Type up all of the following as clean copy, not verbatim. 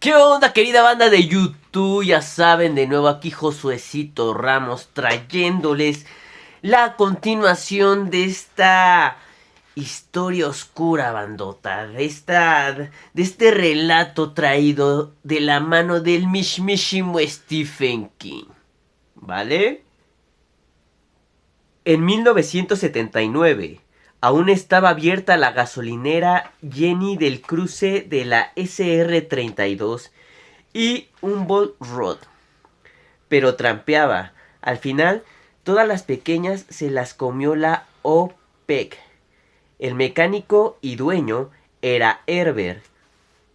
¿Qué onda, querida banda de YouTube? Ya saben, de nuevo aquí Josuecito Ramos trayéndoles la continuación de esta historia oscura, bandota. De este relato traído de la mano del mismísimo Stephen King. ¿Vale? En 1979, aún estaba abierta la gasolinera Jenny del cruce de la SR-32 y Humboldt Road, pero trampeaba. Al final, todas las pequeñas se las comió la OPEC. El mecánico y dueño era Herbert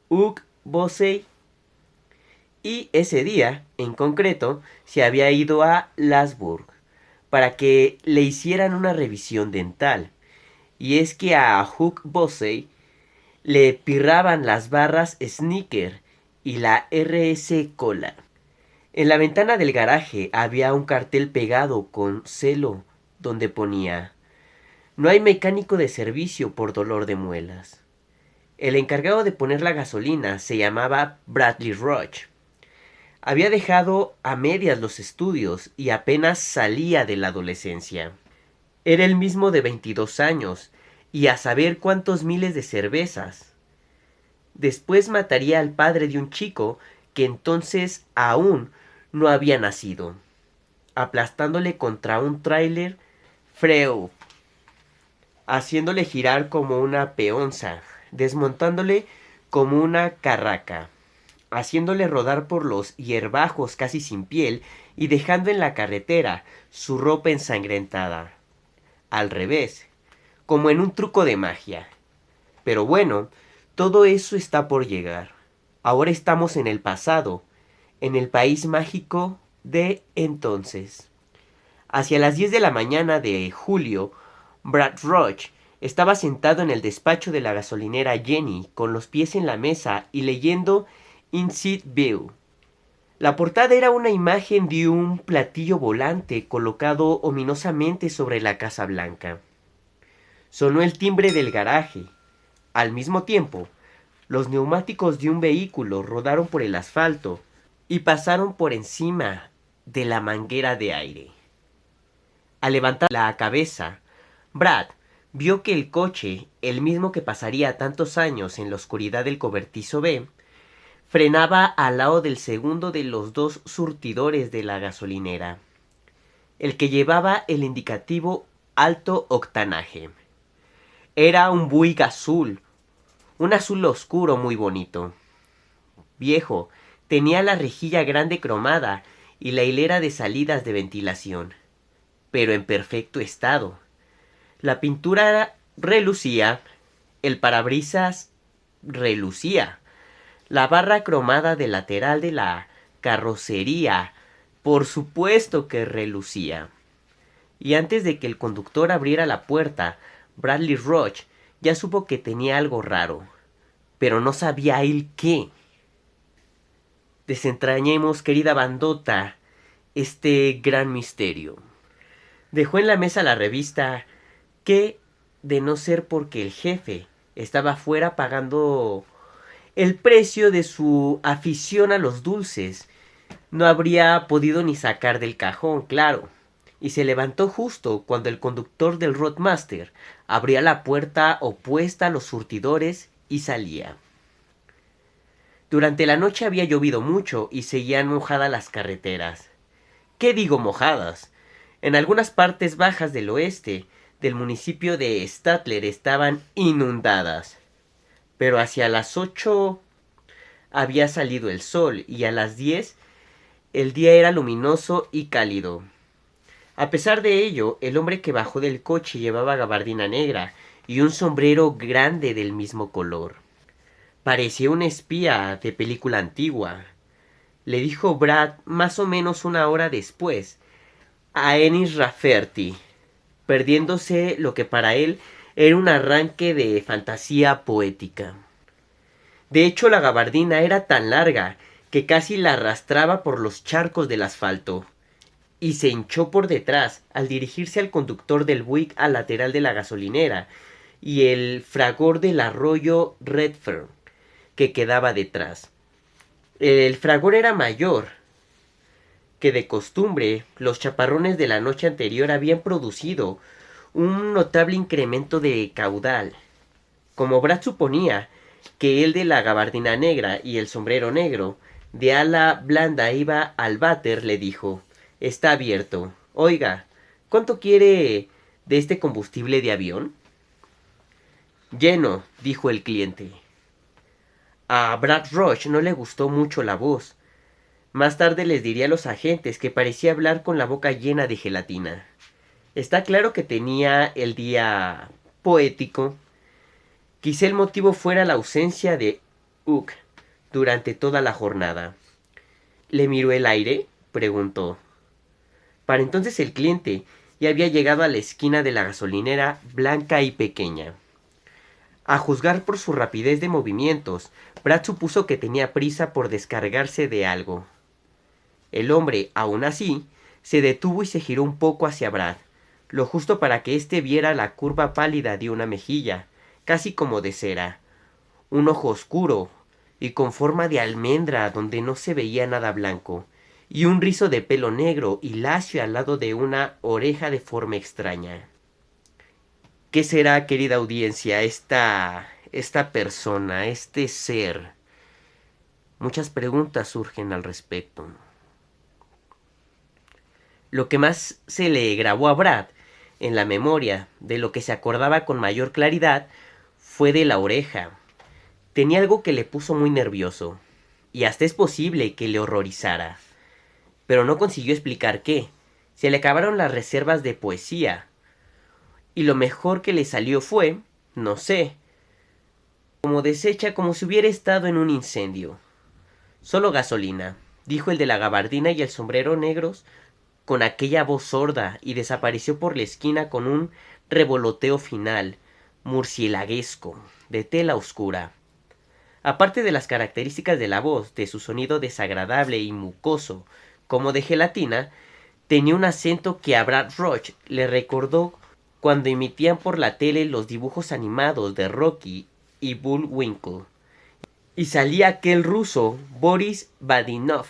Hugh Bossey, y ese día, en concreto, se había ido a Lasburg para que le hicieran una revisión dental. Y es que a Hugh Bossey le pirraban las barras Snicker y la RS Cola. En la ventana del garaje había un cartel pegado con celo donde ponía: no hay mecánico de servicio por dolor de muelas. El encargado de poner la gasolina se llamaba Bradley Roach. Había dejado a medias los estudios y apenas salía de la adolescencia. Era el mismo de 22 años y a saber cuántos miles de cervezas. Después mataría al padre de un chico que entonces aún no había nacido, aplastándole contra un tráiler Freud, haciéndole girar como una peonza, desmontándole como una carraca, haciéndole rodar por los hierbajos casi sin piel y dejando en la carretera su ropa ensangrentada. Al revés, como en un truco de magia. Pero bueno, todo eso está por llegar. Ahora estamos en el pasado, en el país mágico de entonces. Hacia las 10 de la mañana de julio, Brad Roach estaba sentado en el despacho de la gasolinera Jenny con los pies en la mesa y leyendo Inside View. La portada era una imagen de un platillo volante colocado ominosamente sobre la Casa Blanca. Sonó el timbre del garaje. Al mismo tiempo, los neumáticos de un vehículo rodaron por el asfalto y pasaron por encima de la manguera de aire. Al levantar la cabeza, Brad vio que el coche, el mismo que pasaría tantos años en la oscuridad del cobertizo B, frenaba al lado del segundo de los dos surtidores de la gasolinera, el que llevaba el indicativo alto octanaje. Era un Buick azul, un azul oscuro muy bonito. Viejo, tenía la rejilla grande cromada y la hilera de salidas de ventilación, pero en perfecto estado. La pintura relucía, el parabrisas relucía, la barra cromada del lateral de la carrocería, por supuesto que relucía. Y antes de que el conductor abriera la puerta, Bradley Roach ya supo que tenía algo raro, pero no sabía él qué. Desentrañemos, querida bandota, este gran misterio. Dejó en la mesa la revista que, de no ser porque el jefe estaba fuera pagando el precio de su afición a los dulces, no habría podido ni sacar del cajón, claro. Y se levantó justo cuando el conductor del Roadmaster abría la puerta opuesta a los surtidores y salía. Durante la noche había llovido mucho y seguían mojadas las carreteras. ¿Qué digo mojadas? En algunas partes bajas del oeste del municipio de Statler estaban inundadas. Pero hacia las 8 había salido el sol y a las 10 el día era luminoso y cálido. A pesar de ello, el hombre que bajó del coche llevaba gabardina negra y un sombrero grande del mismo color. Parecía un espía de película antigua, le dijo Brad más o menos una hora después a Ennis Rafferty, perdiéndose lo que para él era un arranque de fantasía poética. De hecho, la gabardina era tan larga que casi la arrastraba por los charcos del asfalto, y se hinchó por detrás al dirigirse al conductor del Buick al lateral de la gasolinera y el fragor del arroyo Redfern que quedaba detrás. El fragor era mayor que de costumbre. Los chaparrones de la noche anterior habían producido un notable incremento de caudal. Como Brad suponía que el de la gabardina negra y el sombrero negro de ala blanda iba al váter, le dijo: está abierto. Oiga, ¿cuánto quiere de este combustible de avión? Lleno, dijo el cliente. A Brad Rush no le gustó mucho la voz. Más tarde les diría a los agentes que parecía hablar con la boca llena de gelatina. Está claro que tenía el día poético. Quizá el motivo fuera la ausencia de Uck durante toda la jornada. ¿Le miró el aire?, preguntó. Para entonces el cliente ya había llegado a la esquina de la gasolinera blanca y pequeña. A juzgar por su rapidez de movimientos, Brad supuso que tenía prisa por descargarse de algo. El hombre, aún así, se detuvo y se giró un poco hacia Brad, lo justo para que éste viera la curva pálida de una mejilla, casi como de cera, un ojo oscuro y con forma de almendra donde no se veía nada blanco, y un rizo de pelo negro y lacio al lado de una oreja de forma extraña. ¿Qué será, querida audiencia, esta persona, este ser? Muchas preguntas surgen al respecto. Lo que más se le grabó a Brad en la memoria, de lo que se acordaba con mayor claridad, fue de la oreja. Tenía algo que le puso muy nervioso, y hasta es posible que le horrorizara. Pero no consiguió explicar qué. Se le acabaron las reservas de poesía. Y lo mejor que le salió fue, no sé, como deshecha, como si hubiera estado en un incendio. Solo gasolina, dijo el de la gabardina y el sombrero negros con aquella voz sorda, y desapareció por la esquina con un revoloteo final, murcielaguesco, de tela oscura. Aparte de las características de la voz, de su sonido desagradable y mucoso, como de gelatina, tenía un acento que a Brad Roach le recordó cuando emitían por la tele los dibujos animados de Rocky y Bullwinkle. Y salía aquel ruso, Boris Badinov,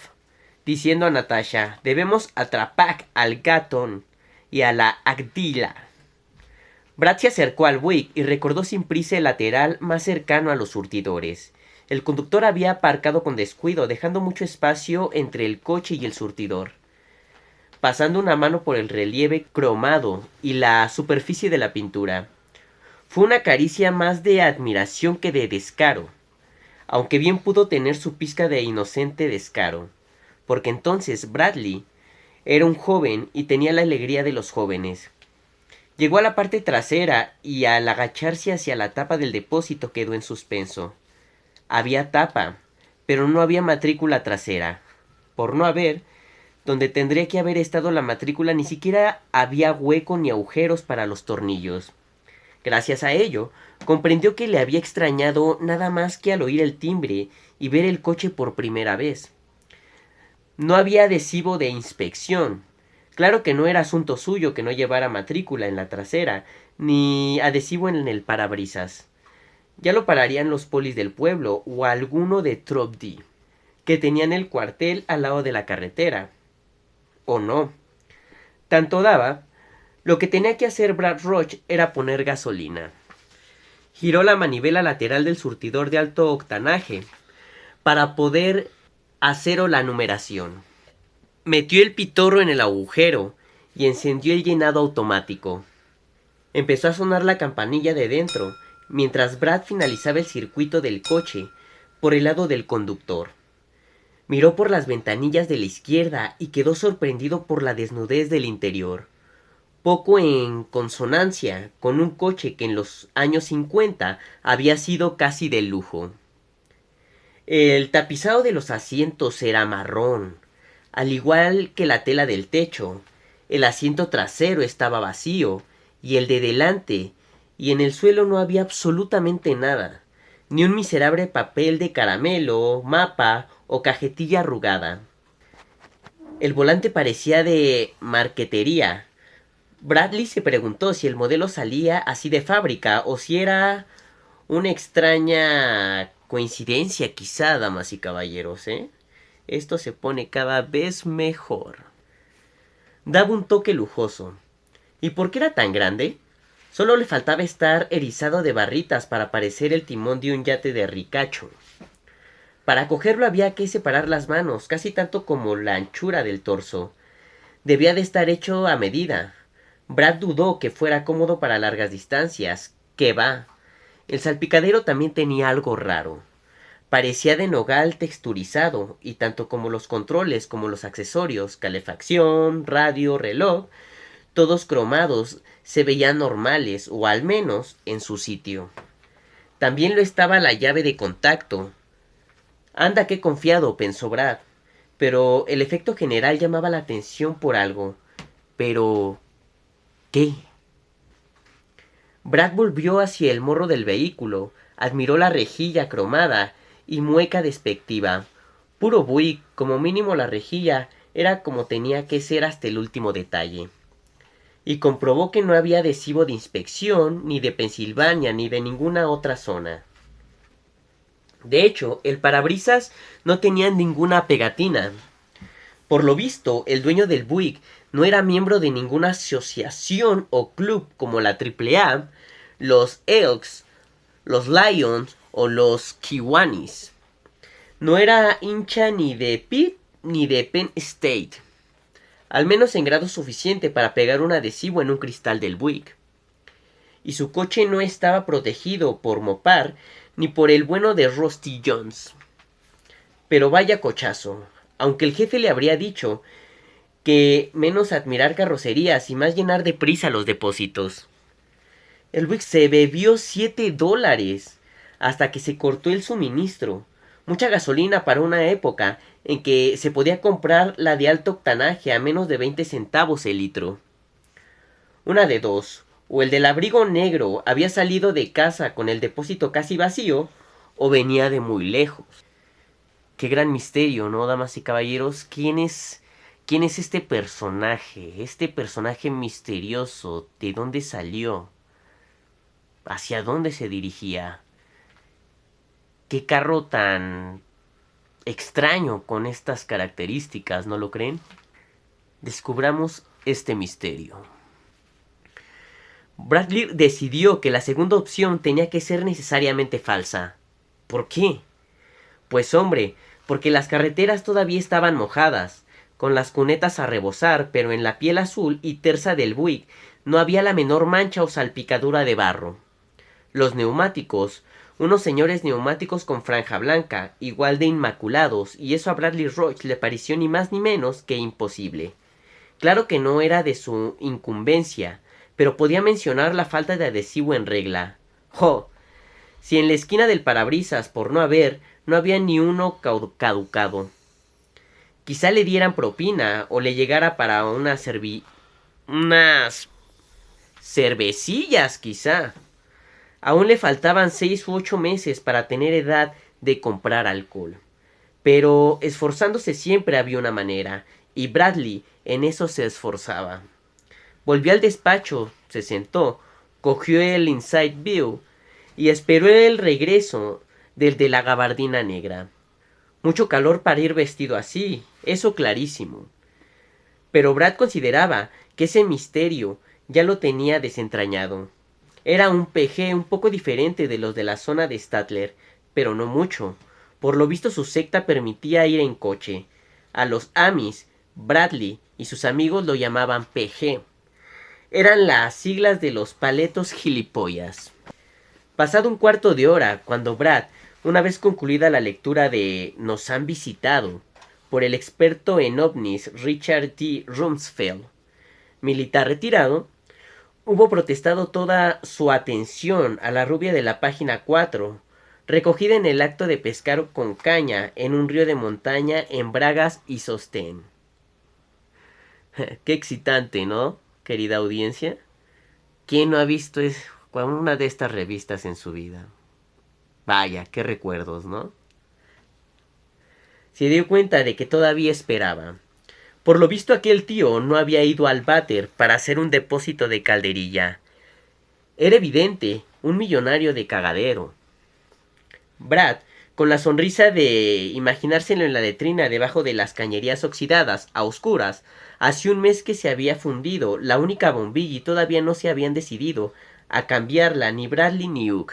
diciendo a Natasha: debemos atrapar al gatón y a la Agdila. Brad se acercó al buick y recordó sin prisa el lateral más cercano a los surtidores. El conductor había aparcado con descuido, dejando mucho espacio entre el coche y el surtidor. Pasando una mano por el relieve cromado y la superficie de la pintura. Fue una caricia más de admiración que de descaro, aunque bien pudo tener su pizca de inocente descaro, porque entonces Bradley era un joven y tenía la alegría de los jóvenes. Llegó a la parte trasera y al agacharse hacia la tapa del depósito quedó en suspenso. Había tapa, pero no había matrícula trasera. Por no haber, donde tendría que haber estado la matrícula, ni siquiera había hueco ni agujeros para los tornillos. Gracias a ello, comprendió que le había extrañado nada más que al oír el timbre y ver el coche por primera vez. No había adhesivo de inspección. Claro que no era asunto suyo que no llevara matrícula en la trasera, ni adhesivo en el parabrisas. Ya lo pararían los polis del pueblo o alguno de Tropdy, que tenían el cuartel al lado de la carretera. O no. Tanto daba. Lo que tenía que hacer Brad Roach era poner gasolina. Giró la manivela lateral del surtidor de alto octanaje para poder hacer la numeración. Metió el pitorro en el agujero y encendió el llenado automático. Empezó a sonar la campanilla de dentro, mientras Brad finalizaba el circuito del coche por el lado del conductor. Miró por las ventanillas de la izquierda y quedó sorprendido por la desnudez del interior, poco en consonancia con un coche que en los años 50 había sido casi de lujo. El tapizado de los asientos era marrón, al igual que la tela del techo. El asiento trasero estaba vacío, y el de delante, y en el suelo no había absolutamente nada, ni un miserable papel de caramelo, mapa o cajetilla arrugada. El volante parecía de marquetería. Bradley se preguntó si el modelo salía así de fábrica o si era una extraña coincidencia, quizá, damas y caballeros, Esto se pone cada vez mejor. Daba un toque lujoso. ¿Y por qué era tan grande? Solo le faltaba estar erizado de barritas para parecer el timón de un yate de ricacho. Para cogerlo había que separar las manos, casi tanto como la anchura del torso. Debía de estar hecho a medida. Brad dudó que fuera cómodo para largas distancias. ¡Qué va! El salpicadero también tenía algo raro. Parecía de nogal texturizado, y tanto como los controles como los accesorios, calefacción, radio, reloj, todos cromados, se veían normales, o al menos en su sitio. También lo estaba la llave de contacto. Anda, qué confiado, pensó Brad. Pero el efecto general llamaba la atención por algo. Pero... ¿qué? Brad volvió hacia el morro del vehículo, admiró la rejilla cromada y mueca despectiva. Puro Buick, como mínimo la rejilla era como tenía que ser hasta el último detalle. Y comprobó que no había adhesivo de inspección, ni de Pensilvania, ni de ninguna otra zona. De hecho, el parabrisas no tenía ninguna pegatina. Por lo visto, el dueño del Buick no era miembro de ninguna asociación o club como la AAA, los Elks, los Lions o los Kiwanis. No era hincha ni de Pitt ni de Penn State, al menos en grado suficiente para pegar un adhesivo en un cristal del Buick. Y su coche no estaba protegido por Mopar ni por el bueno de Rusty Jones. Pero vaya cochazo, aunque el jefe le habría dicho que menos admirar carrocerías y más llenar de prisa los depósitos. El Buick se bebió $7 hasta que se cortó el suministro. Mucha gasolina para una época en que se podía comprar la de alto octanaje a menos de 20 centavos el litro. Una de dos, o el del abrigo negro había salido de casa con el depósito casi vacío, o venía de muy lejos. Qué gran misterio, ¿no, damas y caballeros? ¿Quién es este personaje? Este personaje misterioso, ¿de dónde salió? ¿Hacia dónde se dirigía? ¿Qué carro tan extraño con estas características, no lo creen? Descubramos este misterio. Bradley decidió que la segunda opción tenía que ser necesariamente falsa. ¿Por qué? Pues hombre, porque las carreteras todavía estaban mojadas, con las cunetas a rebosar, pero en la piel azul y tersa del Buick no había la menor mancha o salpicadura de barro. Los neumáticos, unos señores neumáticos con franja blanca, igual de inmaculados, y eso a Bradley Roach le pareció ni más ni menos que imposible. Claro que no era de su incumbencia, pero podía mencionar la falta de adhesivo en regla. ¡Jo! Si en la esquina del parabrisas, por no haber, no había ni uno caducado. Quizá le dieran propina o le llegara para unas cervecillas, quizá. Aún le faltaban 6 u 8 meses para tener edad de comprar alcohol. Pero esforzándose siempre había una manera, y Bradley en eso se esforzaba. Volvió al despacho, se sentó, cogió el Inside View y esperó el regreso del de la gabardina negra. Mucho calor para ir vestido así, eso clarísimo. Pero Brad consideraba que ese misterio ya lo tenía desentrañado. Era un PG un poco diferente de los de la zona de Statler, pero no mucho. Por lo visto su secta permitía ir en coche. A los Amis, Bradley y sus amigos lo llamaban PG. Eran las siglas de los paletos gilipollas. Pasado un cuarto de hora, cuando Brad, una vez concluida la lectura de Nos han visitado, por el experto en ovnis Richard T. Rumsfeld, militar retirado, hubo protestado toda su atención a la rubia de la página 4, recogida en el acto de pescar con caña en un río de montaña en bragas y sostén. Qué excitante, ¿no, querida audiencia? ¿Quién no ha visto una de estas revistas en su vida? Vaya, qué recuerdos, ¿no? Se dio cuenta de que todavía esperaba. Por lo visto aquel tío no había ido al váter para hacer un depósito de calderilla. Era evidente, un millonario de cagadero. Brad Con la sonrisa de imaginárselo en la letrina debajo de las cañerías oxidadas, a oscuras. Hace un mes que se había fundido la única bombilla y todavía no se habían decidido a cambiarla ni Bradley ni Hugh.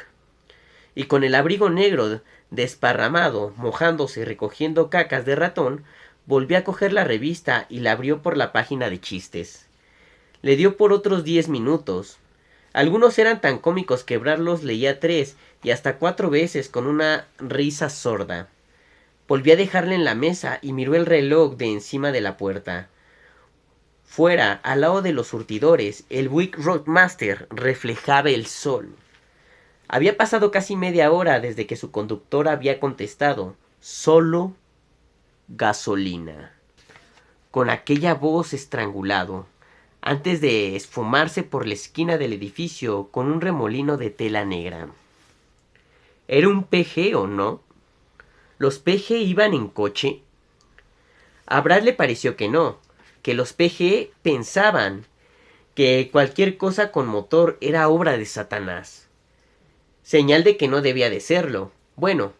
Y con el abrigo negro desparramado, mojándose y recogiendo cacas de ratón, volvió a coger la revista y la abrió por la página de chistes. Le dio por otros 10 minutos. Algunos eran tan cómicos que Brad los leía 3 y hasta 4 veces con una risa sorda. Volvió a dejarle en la mesa y miró el reloj de encima de la puerta. Fuera, al lado de los surtidores, el Buick Roadmaster reflejaba el sol. Había pasado casi media hora desde que su conductor había contestado, solo gasolina, con aquella voz estrangulado, antes de esfumarse por la esquina del edificio con un remolino de tela negra. ¿Era un PG o no? ¿Los PG iban en coche? A Brad le pareció que no, que los PG pensaban que cualquier cosa con motor era obra de Satanás. Señal de que no debía de serlo. Bueno,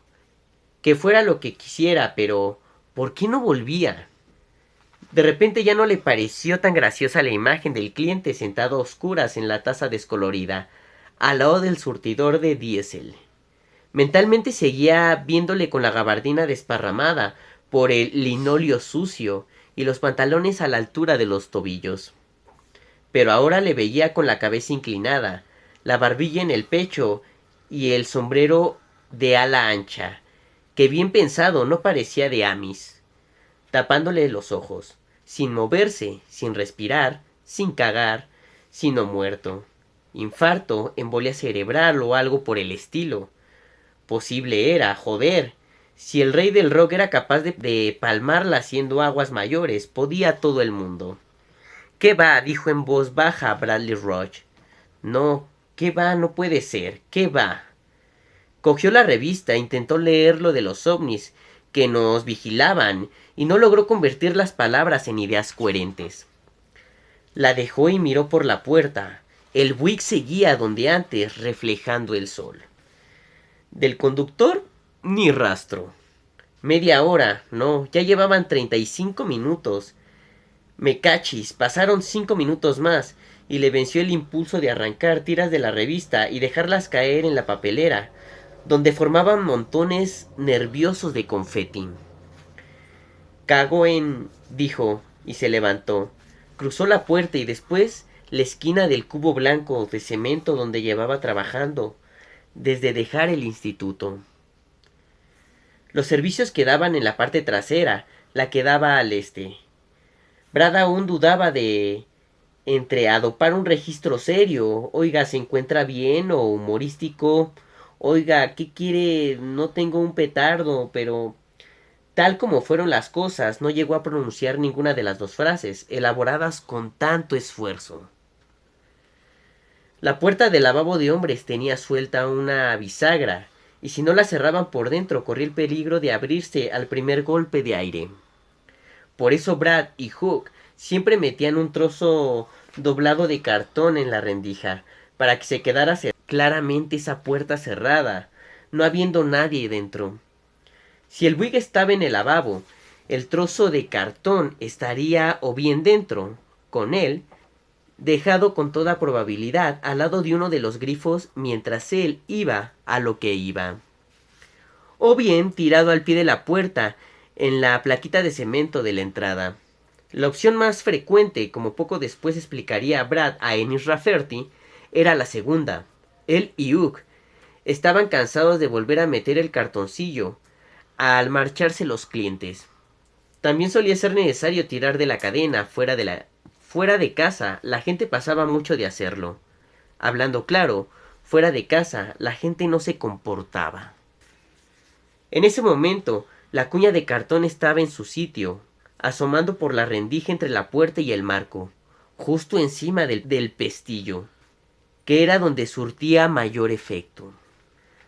que fuera lo que quisiera, pero ¿por qué no volvía? De repente ya no le pareció tan graciosa la imagen del cliente sentado a oscuras en la taza descolorida, al lado del surtidor de diésel. Mentalmente seguía viéndole con la gabardina desparramada por el linóleo sucio y los pantalones a la altura de los tobillos. Pero ahora le veía con la cabeza inclinada, la barbilla en el pecho y el sombrero de ala ancha, que bien pensado no parecía de Amis, tapándole los ojos, sin moverse, sin respirar, sin cagar, sino muerto. Infarto, embolia cerebral o algo por el estilo. Posible era, joder. Si el rey del rock era capaz de palmarla haciendo aguas mayores, podía todo el mundo. ¿Qué va? Dijo en voz baja Bradley Roach. No, ¿qué va? No puede ser. ¿Qué va? Cogió la revista, intentó leer lo de los ovnis que nos vigilaban y no logró convertir las palabras en ideas coherentes. La dejó y miró por la puerta. El Buick seguía donde antes, reflejando el sol. Del conductor, ni rastro. Media hora, no, ya llevaban 35 minutos. Me cachis, pasaron 5 minutos más, y le venció el impulso de arrancar tiras de la revista y dejarlas caer en la papelera, donde formaban montones nerviosos de confeti. Cago en... dijo, y se levantó. Cruzó la puerta y después la esquina del cubo blanco de cemento donde llevaba trabajando desde dejar el instituto. Los servicios quedaban en la parte trasera, la que daba al este. Brad aún dudaba de entre adoptar un registro serio, oiga, ¿se encuentra bien? O humorístico, oiga, ¿qué quiere? No tengo un petardo, pero... Tal como fueron las cosas, no llegó a pronunciar ninguna de las dos frases, elaboradas con tanto esfuerzo. La puerta del lavabo de hombres tenía suelta una bisagra, y si no la cerraban por dentro corría el peligro de abrirse al primer golpe de aire. Por eso Brad y Hook siempre metían un trozo doblado de cartón en la rendija, para que se quedara claramente esa puerta cerrada, no habiendo nadie dentro. Si el Buick estaba en el lavabo, el trozo de cartón estaría o bien dentro, con él, dejado con toda probabilidad al lado de uno de los grifos mientras él iba a lo que iba. O bien tirado al pie de la puerta, en la plaquita de cemento de la entrada. La opción más frecuente, como poco después explicaría Brad a Ennis Rafferty, era la segunda. Él y Hugh estaban cansados de volver a meter el cartoncillo al marcharse los clientes. También solía ser necesario tirar de la cadena fuera de casa. La gente pasaba mucho de hacerlo. Hablando claro, fuera de casa la gente no se comportaba. En ese momento, la cuña de cartón estaba en su sitio, asomando por la rendija entre la puerta y el marco, justo encima del pestillo, que era donde surtía mayor efecto.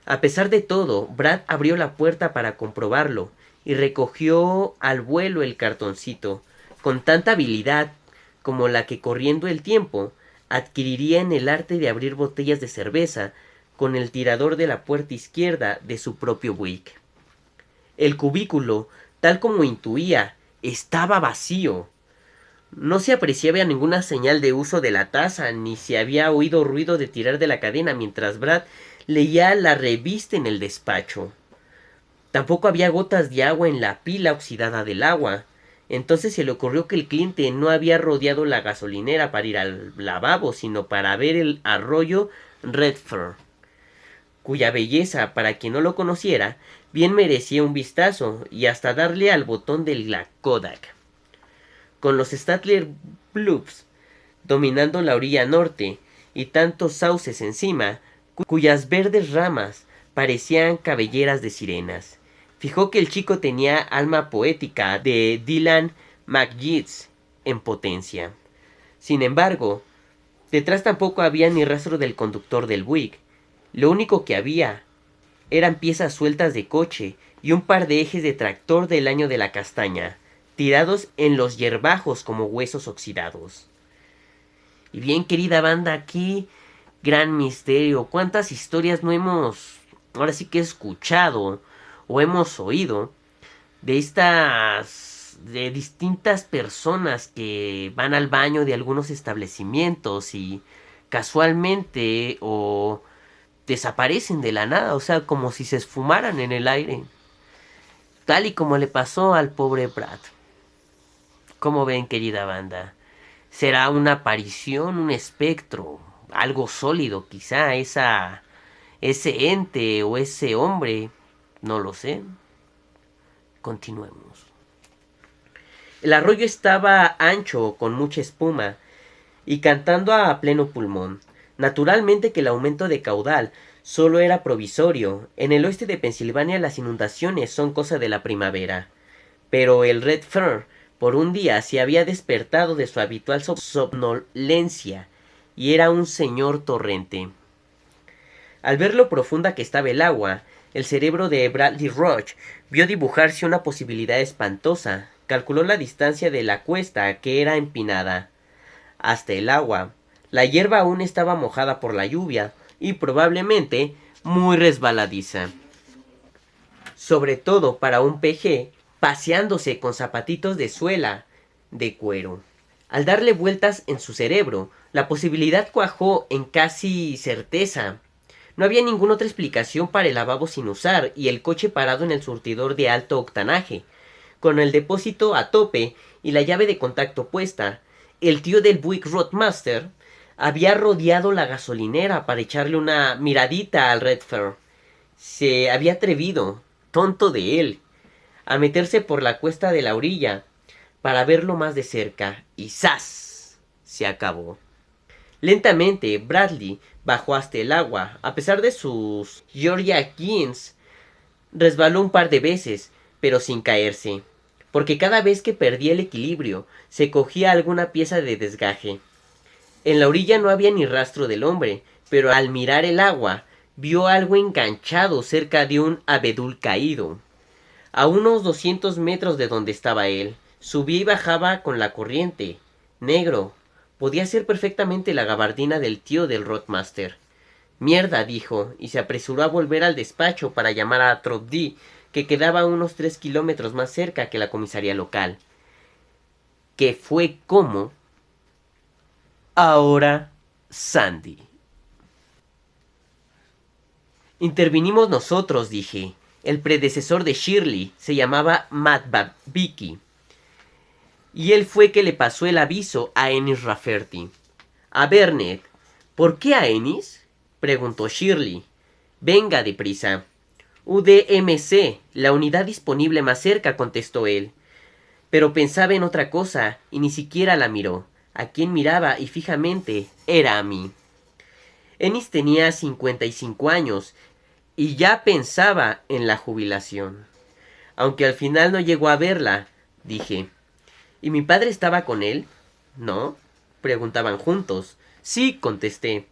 A pesar de todo, Brad abrió la puerta para comprobarlo y recogió al vuelo el cartoncito, con tanta habilidad como la que corriendo el tiempo adquiriría en el arte de abrir botellas de cerveza con el tirador de la puerta izquierda de su propio Buick. El cubículo, tal como intuía, estaba vacío. No se apreciaba ninguna señal de uso de la taza, ni se había oído ruido de tirar de la cadena mientras Brad leía la revista en el despacho. Tampoco había gotas de agua en la pila oxidada del agua. Entonces se le ocurrió que el cliente no había rodeado la gasolinera para ir al lavabo, sino para ver el arroyo Redfern, cuya belleza, para quien no lo conociera, bien merecía un vistazo y hasta darle al botón de la Kodak. Con los Statler Bluffs dominando la orilla norte y tantos sauces encima, cuyas verdes ramas parecían cabelleras de sirenas. Fijó que el chico tenía alma poética de Dylan McGee's en potencia. Sin embargo, detrás tampoco había ni rastro del conductor del Buick. Lo único que había eran piezas sueltas de coche y un par de ejes de tractor del año de la castaña, tirados en los hierbajos como huesos oxidados. Y bien, querida banda, aquí gran misterio. ¿Cuántas historias no hemos, ahora sí que escuchado o hemos oído de distintas personas que van al baño de algunos establecimientos y casualmente o desaparecen de la nada, o sea, como si se esfumaran en el aire, tal y como le pasó al pobre Brad? ¿Cómo ven, querida banda? ¿Será una aparición, un espectro, algo sólido, quizá ese ente o ese hombre? No lo sé. Continuemos. El arroyo estaba ancho, con mucha espuma, y cantando a pleno pulmón. Naturalmente que el aumento de caudal solo era provisorio. En el oeste de Pensilvania las inundaciones son cosa de la primavera. Pero el Redfern por un día se había despertado de su habitual somnolencia y era un señor torrente. Al ver lo profunda que estaba el agua, el cerebro de Bradley Roach vio dibujarse una posibilidad espantosa. Calculó la distancia de la cuesta, que era empinada, hasta el agua. La hierba aún estaba mojada por la lluvia y probablemente muy resbaladiza. Sobre todo para un PG paseándose con zapatitos de suela de cuero. Al darle vueltas en su cerebro, la posibilidad cuajó en casi certeza. No había ninguna otra explicación para el lavabo sin usar y el coche parado en el surtidor de alto octanaje, con el depósito a tope y la llave de contacto puesta. El tío del Buick Roadmaster había rodeado la gasolinera para echarle una miradita al Redfern. Se había atrevido, tonto de él, a meterse por la cuesta de la orilla para verlo más de cerca y ¡zas! Se acabó. Lentamente Bradley bajó hasta el agua. A pesar de sus Georgia jeans, resbaló un par de veces, pero sin caerse, porque cada vez que perdía el equilibrio se cogía alguna pieza de desgaje. En la orilla no había ni rastro del hombre, pero al mirar el agua vio algo enganchado cerca de un abedul caído. A unos 200 metros de donde estaba él, subía y bajaba con la corriente. Negro. Podía ser perfectamente la gabardina del tío del Roadmaster. Mierda, dijo, y se apresuró a volver al despacho para llamar a Tropdy, que quedaba a unos 3 kilómetros más cerca que la comisaría local. Que fue como... Ahora, Sandy. Intervinimos nosotros, dije. El predecesor de Shirley se llamaba Matt Babicki. Y él fue que le pasó el aviso a Ennis Rafferty. A Burnett. ¿Por qué a Ennis?, preguntó Shirley. Venga deprisa. UDMC, la unidad disponible más cerca, contestó él. Pero pensaba en otra cosa y ni siquiera la miró. A quien miraba y fijamente era a mí. Ennis tenía 55 años y ya pensaba en la jubilación. Aunque al final no llegó a verla, dije. ¿Y mi padre estaba con él? ¿No? Preguntaban juntos. Sí, contesté.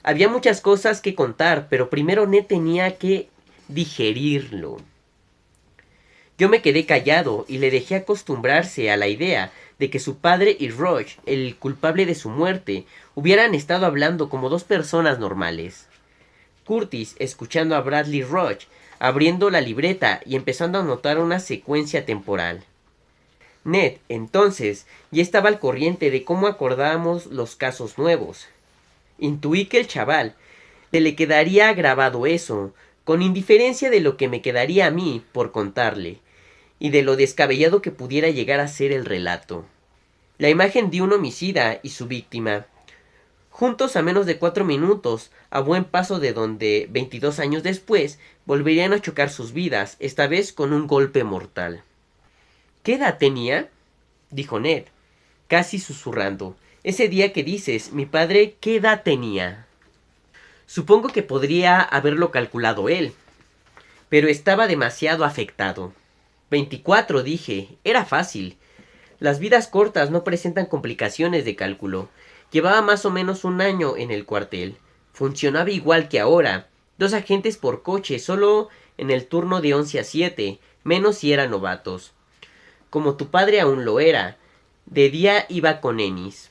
Había muchas cosas que contar, pero primero Ned tenía que digerirlo. Yo me quedé callado y le dejé acostumbrarse a la idea de que su padre y Roach, el culpable de su muerte, hubieran estado hablando como dos personas normales. Curtis, escuchando a Bradley Roach, abriendo la libreta y empezando a notar una secuencia temporal. Ned, entonces, ya estaba al corriente de cómo acordábamos los casos nuevos. Intuí que el chaval se le quedaría grabado eso, con indiferencia de lo que me quedaría a mí por contarle, y de lo descabellado que pudiera llegar a ser el relato. La imagen de un homicida y su víctima, juntos a menos de 4 minutos, a buen paso de donde, 22 años después, volverían a chocar sus vidas, esta vez con un golpe mortal. ¿Qué edad tenía?, dijo Ned, casi susurrando. Ese día que dices, mi padre, ¿qué edad tenía? Supongo que podría haberlo calculado él, pero estaba demasiado afectado. 24, dije, era fácil. Las vidas cortas no presentan complicaciones de cálculo. Llevaba más o menos un año en el cuartel. Funcionaba igual que ahora. 2 agentes por coche, solo en el turno de 11 a 7, menos si eran novatos. Como tu padre aún lo era. De día iba con Ennis.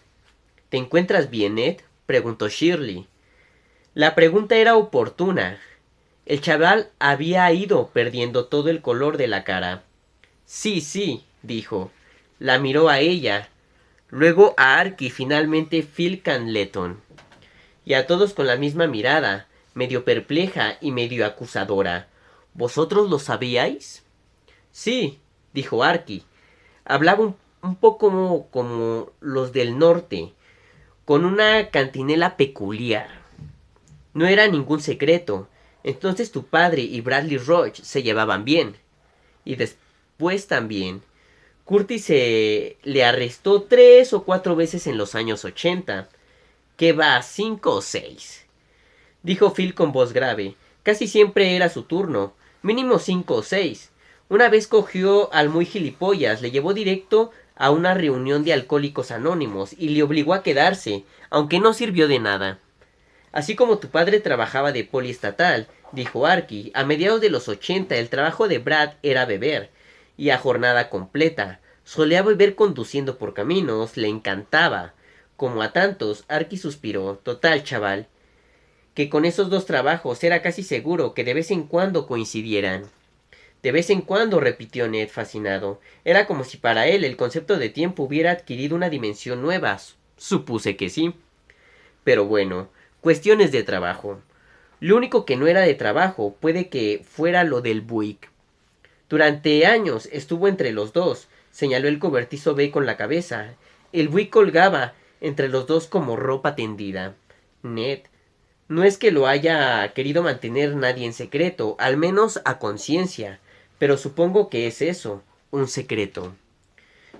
¿Te encuentras bien, Ned?, preguntó Shirley. La pregunta era oportuna. El chaval había ido perdiendo todo el color de la cara. Sí, dijo. La miró a ella, luego a Ark y finalmente Phil Canleton. Y a todos con la misma mirada, medio perpleja y medio acusadora. ¿Vosotros lo sabíais? Sí, dijo Arky. Hablaba un poco como los del norte, con una cantinela peculiar. No era ningún secreto. Entonces tu padre y Bradley Roach se llevaban bien. Y después también. Curtis se le arrestó 3 o 4 veces en los años 80. ¿Qué va? 5 o 6. Dijo Phil con voz grave. Casi siempre era su turno. Mínimo 5 o 6. Una vez cogió al muy gilipollas, le llevó directo a una reunión de alcohólicos anónimos y le obligó a quedarse, aunque no sirvió de nada. Así como tu padre trabajaba de poliestatal, dijo Arky, a mediados de los 80 el trabajo de Brad era beber, y a jornada completa. Solía beber conduciendo por caminos, le encantaba. Como a tantos, Arky suspiró. Total, chaval, que con esos 2 trabajos era casi seguro que de vez en cuando coincidieran. De vez en cuando, repitió Ned fascinado. Era como si para él el concepto de tiempo hubiera adquirido una dimensión nueva. Supuse que sí. Pero bueno, cuestiones de trabajo. Lo único que no era de trabajo puede que fuera lo del Buick. Durante años estuvo entre los dos, señaló el cobertizo B con la cabeza. El Buick colgaba entre los dos como ropa tendida. Ned, no es que lo haya querido mantener nadie en secreto, al menos a conciencia, pero supongo que es eso, un secreto.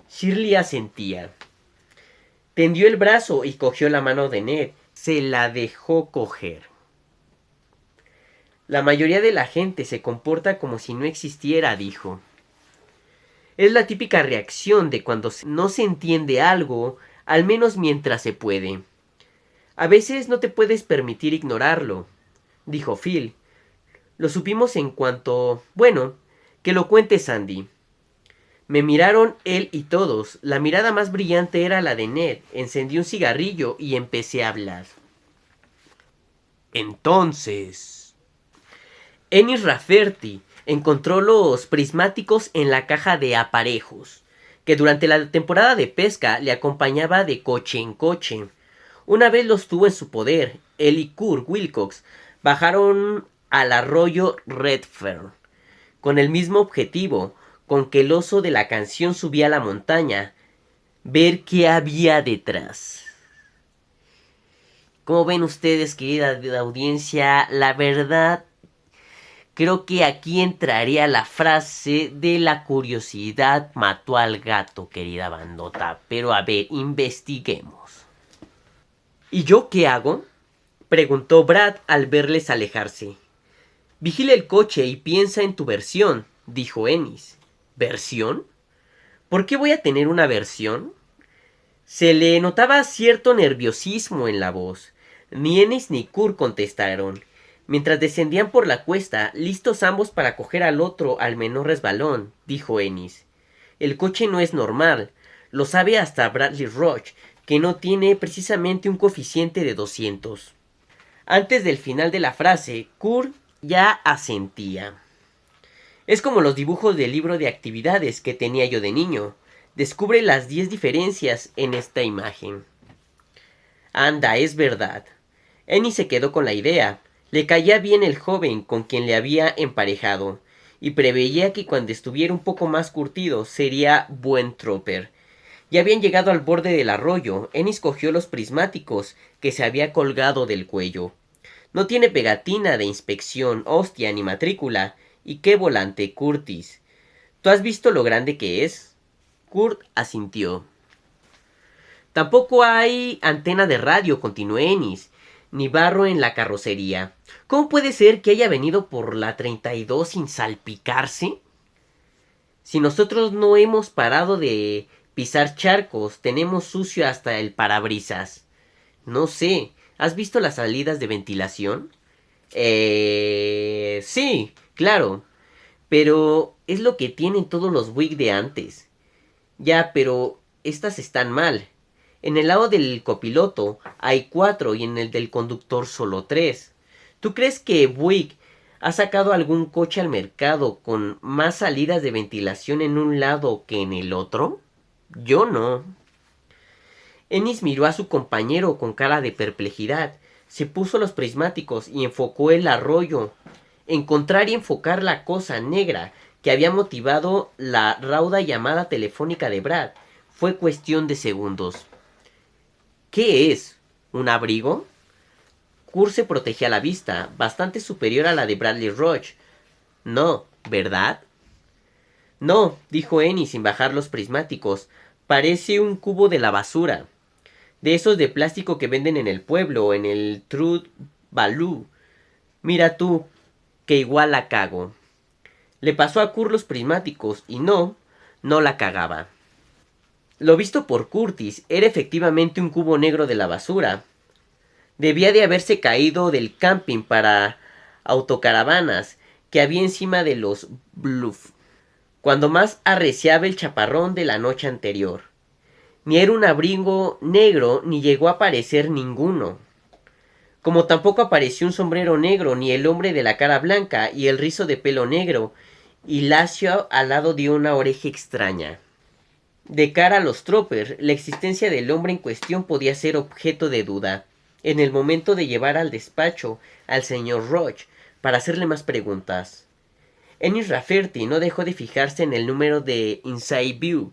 Shirley asentía. Tendió el brazo y cogió la mano de Ned. Se la dejó coger. La mayoría de la gente se comporta como si no existiera, dijo. Es la típica reacción de cuando no se entiende algo, al menos mientras se puede. A veces no te puedes permitir ignorarlo, dijo Phil. Lo supimos en cuanto... Bueno, que lo cuente Sandy. Me miraron él y todos. La mirada más brillante era la de Ned. Encendí un cigarrillo y empecé a hablar. Entonces, Ennis Rafferty encontró los prismáticos en la caja de aparejos, que durante la temporada de pesca le acompañaba de coche en coche. Una vez los tuvo en su poder. Él y Kurt Wilcox bajaron al arroyo Redfern con el mismo objetivo con que el oso de la canción subía a la montaña, ver qué había detrás. ¿Cómo ven ustedes, querida audiencia? La verdad, creo que aquí entraría la frase de la curiosidad mató al gato, querida bandota. Pero a ver, investiguemos. ¿Y yo qué hago?, preguntó Brad al verles alejarse. Vigila el coche y piensa en tu versión, dijo Ennis. ¿Versión? ¿Por qué voy a tener una versión? Se le notaba cierto nerviosismo en la voz. Ni Ennis ni Kurt contestaron. Mientras descendían por la cuesta, listos ambos para coger al otro al menor resbalón, dijo Ennis. El coche no es normal. Lo sabe hasta Bradley Roach, que no tiene precisamente un coeficiente de 200. Antes del final de la frase, Kurt ya asentía. Es como los dibujos del libro de actividades que tenía yo de niño. Descubre las 10 diferencias en esta imagen. Anda, es verdad. Annie se quedó con la idea. Le caía bien el joven con quien le había emparejado, y preveía que cuando estuviera un poco más curtido sería buen tropper. Ya habían llegado al borde del arroyo. Ennis cogió los prismáticos que se había colgado del cuello. No tiene pegatina de inspección, hostia, ni matrícula. ¿Y qué volante, Curtis? ¿Tú has visto lo grande que es? Kurt asintió. Tampoco hay antena de radio, continuó Ennis, ni barro en la carrocería. ¿Cómo puede ser que haya venido por la 32 sin salpicarse? Si nosotros no hemos parado de pisar charcos, tenemos sucio hasta el parabrisas. No sé, ¿has visto las salidas de ventilación? Sí, claro. Pero es lo que tienen todos los Buick de antes. Ya, pero estas están mal. En el lado del copiloto hay 4 y en el del conductor solo 3. ¿Tú crees que Buick ha sacado algún coche al mercado con más salidas de ventilación en un lado que en el otro? Yo no. Ennis miró a su compañero con cara de perplejidad. Se puso los prismáticos y enfocó el arroyo. Encontrar y enfocar la cosa negra que había motivado la rauda llamada telefónica de Brad fue cuestión de segundos. ¿Qué es? ¿Un abrigo? Kurt se protegía la vista, bastante superior a la de Bradley Roach. No, ¿verdad? No, dijo Ennis sin bajar los prismáticos. Parece un cubo de la basura. De esos de plástico que venden en el pueblo o en el Truth Value. Mira tú, que igual la cago. Le pasó a Kurt los prismáticos y no la cagaba. Lo visto por Curtis era efectivamente un cubo negro de la basura. Debía de haberse caído del camping para autocaravanas que había encima de los Bluff, cuando más arreciaba el chaparrón de la noche anterior. Ni era un abrigo negro, ni llegó a aparecer ninguno. Como tampoco apareció un sombrero negro, ni el hombre de la cara blanca y el rizo de pelo negro, y lacio al lado de una oreja extraña. De cara a los troppers, la existencia del hombre en cuestión podía ser objeto de duda. En el momento de llevar al despacho al señor Roach para hacerle más preguntas, Ennis Rafferty no dejó de fijarse en el número de Inside View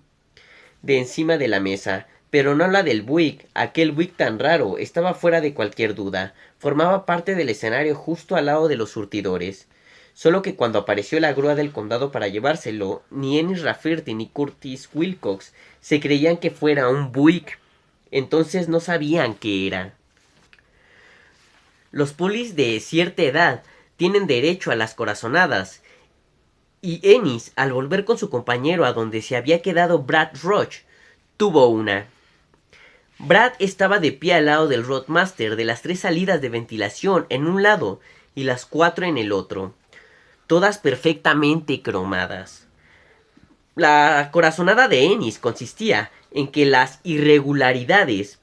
de encima de la mesa, pero no la del Buick. Aquel Buick tan raro estaba fuera de cualquier duda. Formaba parte del escenario justo al lado de los surtidores. Solo que cuando apareció la grúa del condado para llevárselo, ni Ennis Rafferty ni Curtis Wilcox se creían que fuera un Buick. Entonces no sabían qué era. Los polis de cierta edad tienen derecho a las corazonadas, y Ennis, al volver con su compañero a donde se había quedado Brad Roach, tuvo una. Brad estaba de pie al lado del Roadmaster de las 3 salidas de ventilación en un lado y las 4 en el otro, todas perfectamente cromadas. La corazonada de Ennis consistía en que las irregularidades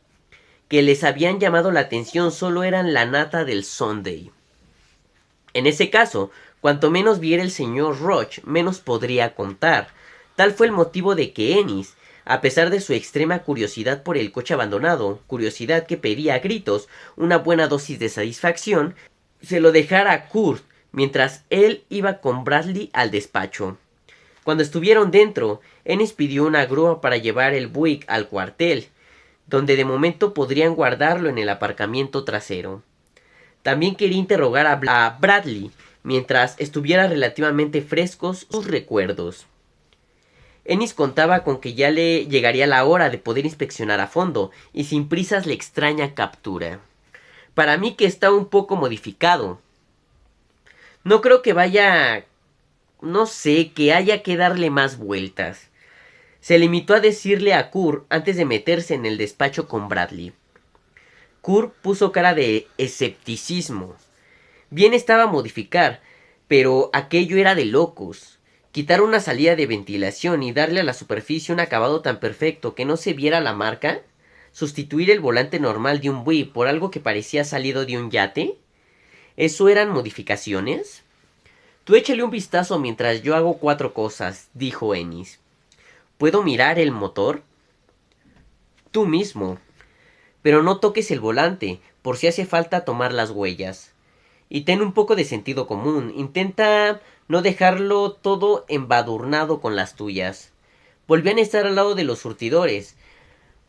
que les habían llamado la atención solo eran la nata del Sunday. En ese caso, cuanto menos viera el señor Roach, menos podría contar. Tal fue el motivo de que Ennis, a pesar de su extrema curiosidad por el coche abandonado, curiosidad que pedía a gritos una buena dosis de satisfacción, se lo dejara a Kurt mientras él iba con Bradley al despacho. Cuando estuvieron dentro, Ennis pidió una grúa para llevar el Buick al cuartel, donde de momento podrían guardarlo en el aparcamiento trasero. También quería interrogar a Bradley mientras estuviera relativamente frescos sus recuerdos. Ennis contaba con que ya le llegaría la hora de poder inspeccionar a fondo y sin prisas la extraña captura. Para mí que está un poco modificado. No creo que vaya... no sé, que haya que darle más vueltas. Se limitó a decirle a Kurt antes de meterse en el despacho con Bradley. Kurt puso cara de escepticismo. Bien estaba modificar, pero aquello era de locos. Quitar una salida de ventilación y darle a la superficie un acabado tan perfecto que no se viera la marca. Sustituir el volante normal de un Buick por algo que parecía salido de un yate. ¿Eso eran modificaciones? Tú échale un vistazo mientras yo hago 4 cosas, dijo Ennis. ¿Puedo mirar el motor? Tú mismo. Pero no toques el volante, por si hace falta tomar las huellas. Y ten un poco de sentido común. Intenta no dejarlo todo embadurnado con las tuyas. Volvían a estar al lado de los surtidores.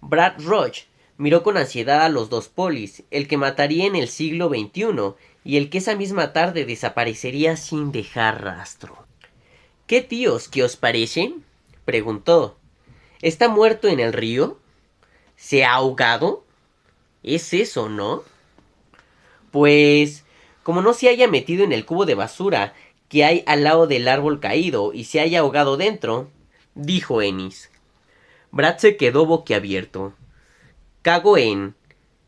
Brad Roach miró con ansiedad a los 2 polis, el que mataría en el siglo XXI y el que esa misma tarde desaparecería sin dejar rastro. ¿Qué tíos, qué os parece? Preguntó. ¿Está muerto en el río? ¿Se ha ahogado? Es eso, ¿no? Pues, como no se haya metido en el cubo de basura que hay al lado del árbol caído y se haya ahogado dentro, dijo Ennis. Brad se quedó boquiabierto. Cago en...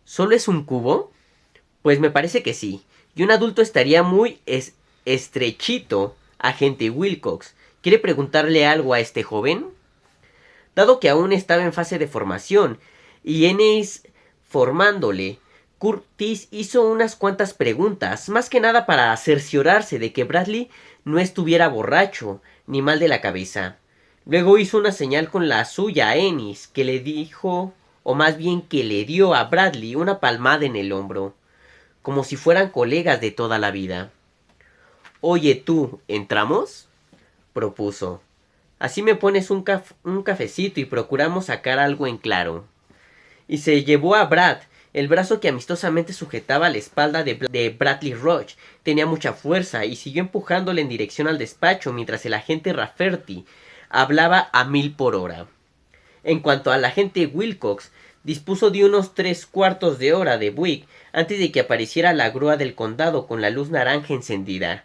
¿Solo es un cubo? Pues me parece que sí. Y un adulto estaría muy estrechito, agente Wilcox. ¿Quiere preguntarle algo a este joven? Dado que aún estaba en fase de formación, y Ennis formándole, Curtis hizo unas cuantas preguntas, más que nada para cerciorarse de que Bradley no estuviera borracho, ni mal de la cabeza. Luego hizo una señal con la suya a Ennis, que le dijo, o más bien que le dio a Bradley una palmada en el hombro, como si fueran colegas de toda la vida. Oye tú, ¿entramos? Propuso. Así me pones un cafecito y procuramos sacar algo en claro. Y se llevó a Brad. El brazo que amistosamente sujetaba la espalda de Bradley Roach tenía mucha fuerza y siguió empujándole en dirección al despacho mientras el agente Rafferty hablaba a 1000 por hora. En cuanto al agente Wilcox, dispuso de unos 3/4 de hora de Buick antes de que apareciera la grúa del condado con la luz naranja encendida.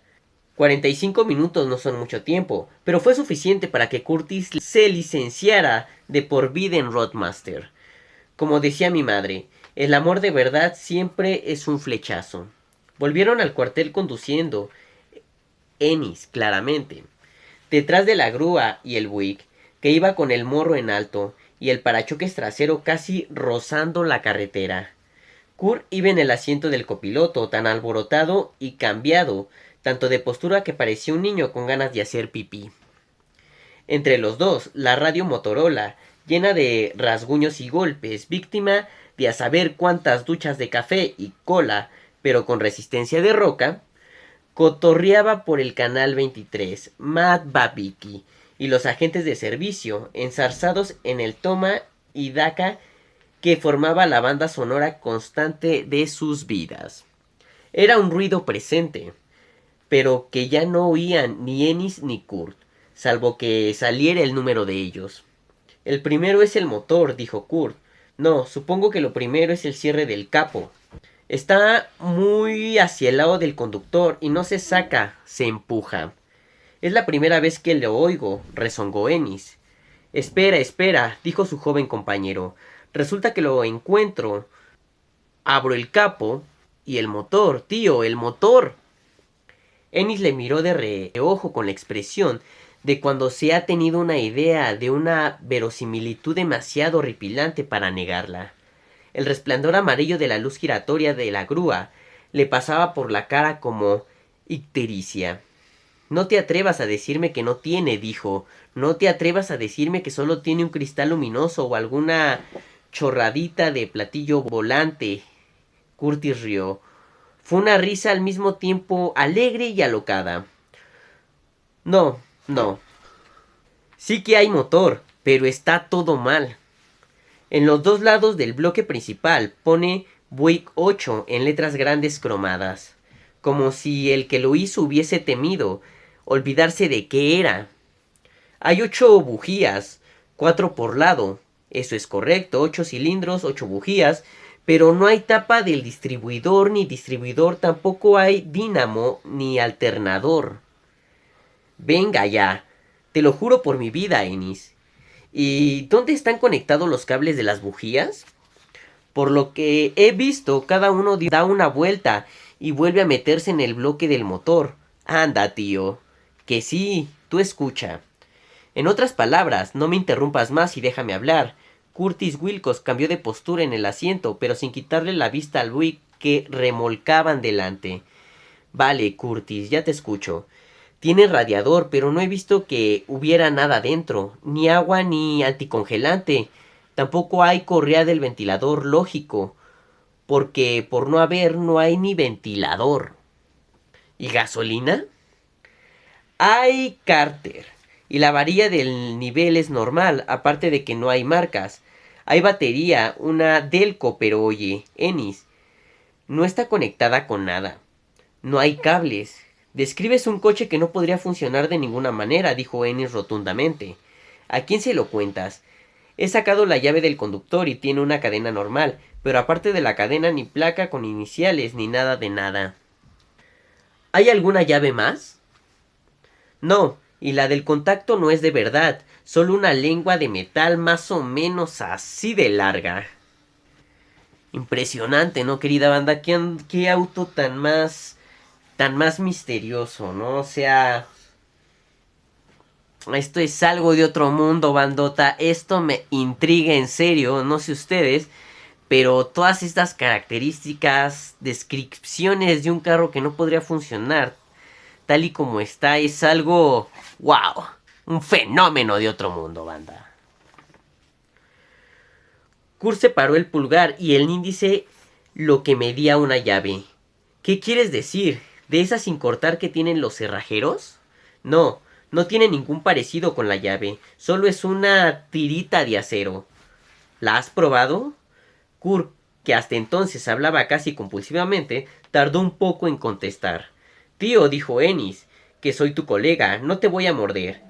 45 minutos no son mucho tiempo, pero fue suficiente para que Curtis se licenciara de por vida en Roadmaster. Como decía mi madre, el amor de verdad siempre es un flechazo. Volvieron al cuartel conduciendo, Ennis, claramente, detrás de la grúa y el Buick, que iba con el morro en alto y el parachoques trasero casi rozando la carretera. Kurt iba en el asiento del copiloto, tan alborotado y cambiado, tanto de postura que parecía un niño con ganas de hacer pipí. Entre los dos, la radio Motorola, llena de rasguños y golpes, víctima de a saber cuántas duchas de café y cola, pero con resistencia de roca, cotorreaba por el canal 23, Matt Babicki y los agentes de servicio, enzarzados en el toma y daca que formaba la banda sonora constante de sus vidas. Era un ruido presente, pero que ya no oían ni Ennis ni Kurt, salvo que saliera el número de ellos. El primero es el motor, dijo Kurt. No, supongo que lo primero es el cierre del capo. Está muy hacia el lado del conductor y no se saca, se empuja. Es la primera vez que le oigo, rezongó Ennis. Espera, espera, dijo su joven compañero. Resulta que lo encuentro. Abro el capo y el motor, tío, el motor. Ennis le miró de reojo con la expresión de cuando se ha tenido una idea de una verosimilitud demasiado horripilante para negarla. El resplandor amarillo de la luz giratoria de la grúa le pasaba por la cara como ictericia. No te atrevas a decirme que no tiene, dijo. No te atrevas a decirme que solo tiene un cristal luminoso o alguna chorradita de platillo volante. Curtis rió. Fue una risa al mismo tiempo alegre y alocada. No, no. Sí que hay motor, pero está todo mal. En los 2 lados del bloque principal pone Buick 8 en letras grandes cromadas, como si el que lo hizo hubiese temido olvidarse de qué era. Hay 8 bujías, 4 por lado. Eso es correcto, 8 cilindros, 8 bujías, pero no hay tapa del distribuidor ni distribuidor, tampoco hay dínamo ni alternador. Venga ya, te lo juro por mi vida, Ennis. ¿Y dónde están conectados los cables de las bujías? Por lo que he visto, cada uno da una vuelta y vuelve a meterse en el bloque del motor. Anda, tío. Que sí, tú escucha. En otras palabras, no me interrumpas más y déjame hablar. Curtis Wilcox cambió de postura en el asiento, pero sin quitarle la vista al Buick que remolcaban delante. Vale, Curtis, ya te escucho. Tiene radiador, pero no he visto que hubiera nada dentro, ni agua ni anticongelante. Tampoco hay correa del ventilador, lógico, porque por no haber no hay ni ventilador. ¿Y gasolina? Hay cárter, y la varilla del nivel es normal, aparte de que no hay marcas. Hay batería, una Delco, pero oye, Ennis, no está conectada con nada. No hay cables. Describes un coche que no podría funcionar de ninguna manera, dijo Ennis rotundamente. ¿A quién se lo cuentas? He sacado la llave del conductor y tiene una cadena normal, pero aparte de la cadena ni placa con iniciales ni nada de nada. ¿Hay alguna llave más? No, y la del contacto no es de verdad, solo una lengua de metal más o menos así de larga. Impresionante, ¿no, querida banda? ¿Qué auto tan más misterioso, ¿no? O sea, esto es algo de otro mundo, bandota. Esto me intriga en serio, no sé ustedes, pero todas estas características, descripciones de un carro que no podría funcionar tal y como está, es algo, wow, un fenómeno de otro mundo, banda. Kurt separó el pulgar y el índice lo que medía una llave. ¿Qué quieres decir? ¿De esas sin cortar que tienen los cerrajeros? No, no tiene ningún parecido con la llave, solo es una tirita de acero. ¿La has probado? Kurt, que hasta entonces hablaba casi compulsivamente, tardó un poco en contestar. Tío, dijo Ennis, que soy tu colega, no te voy a morder.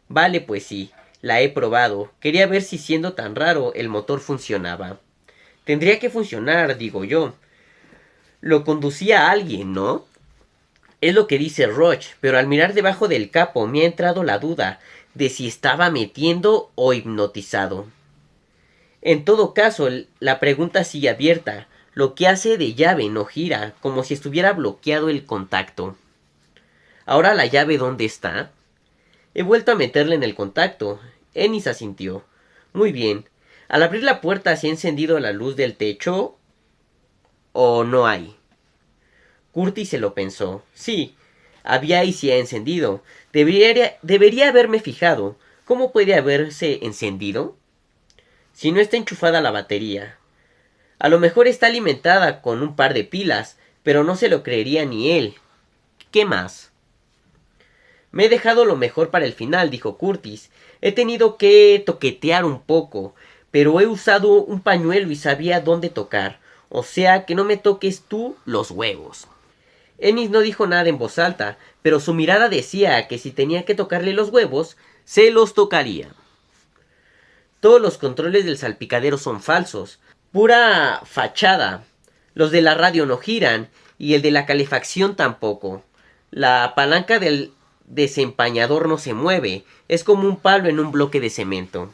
Vale, pues sí, la he probado. Quería ver si siendo tan raro el motor funcionaba. Tendría que funcionar, digo yo. Lo conducía alguien, ¿no? Es lo que dice Roach, pero al mirar debajo del capo me ha entrado la duda de si estaba metiendo o hipnotizado. En todo caso, la pregunta sigue abierta. Lo que hace de llave no gira, como si estuviera bloqueado el contacto. ¿Ahora la llave dónde está? He vuelto a meterla en el contacto. Ennis asintió. Muy bien. Al abrir la puerta, ¿se ha encendido la luz del techo o no hay? Curtis se lo pensó. Sí, había y se ha encendido. Debería haberme fijado. ¿Cómo puede haberse encendido? Si no está enchufada la batería. A lo mejor está alimentada con un par de pilas, pero no se lo creería ni él. ¿Qué más? Me he dejado lo mejor para el final, dijo Curtis. He tenido que toquetear un poco, pero he usado un pañuelo y sabía dónde tocar. O sea que no me toques tú los huevos. Ennis no dijo nada en voz alta, pero su mirada decía que si tenía que tocarle los huevos, se los tocaría. Todos los controles del salpicadero son falsos, pura fachada. Los de la radio no giran y el de la calefacción tampoco. La palanca del desempañador no se mueve, es como un palo en un bloque de cemento.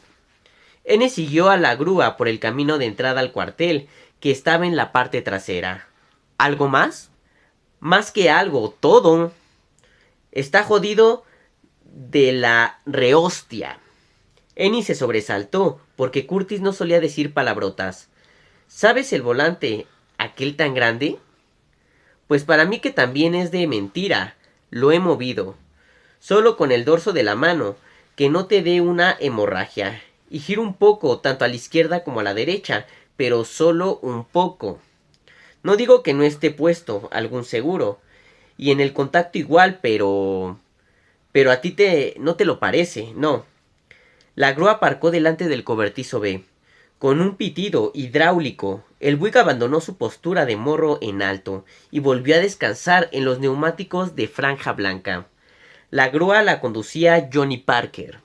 N siguió a la grúa por el camino de entrada al cuartel, que estaba en la parte trasera. ¿Algo más? Más que algo, todo. Está jodido de la rehostia. Ennis se sobresaltó, porque Curtis no solía decir palabrotas. ¿Sabes el volante, aquel tan grande? Pues para mí que también es de mentira. Lo he movido. Solo con el dorso de la mano, que no te dé una hemorragia. Y giro un poco, tanto a la izquierda como a la derecha, pero solo un poco. No digo que no esté puesto algún seguro. Y en el contacto igual, pero a ti no te lo parece, no. La grúa aparcó delante del cobertizo B. Con un pitido hidráulico, el Buick abandonó su postura de morro en alto y volvió a descansar en los neumáticos de franja blanca. La grúa la conducía Johnny Parker,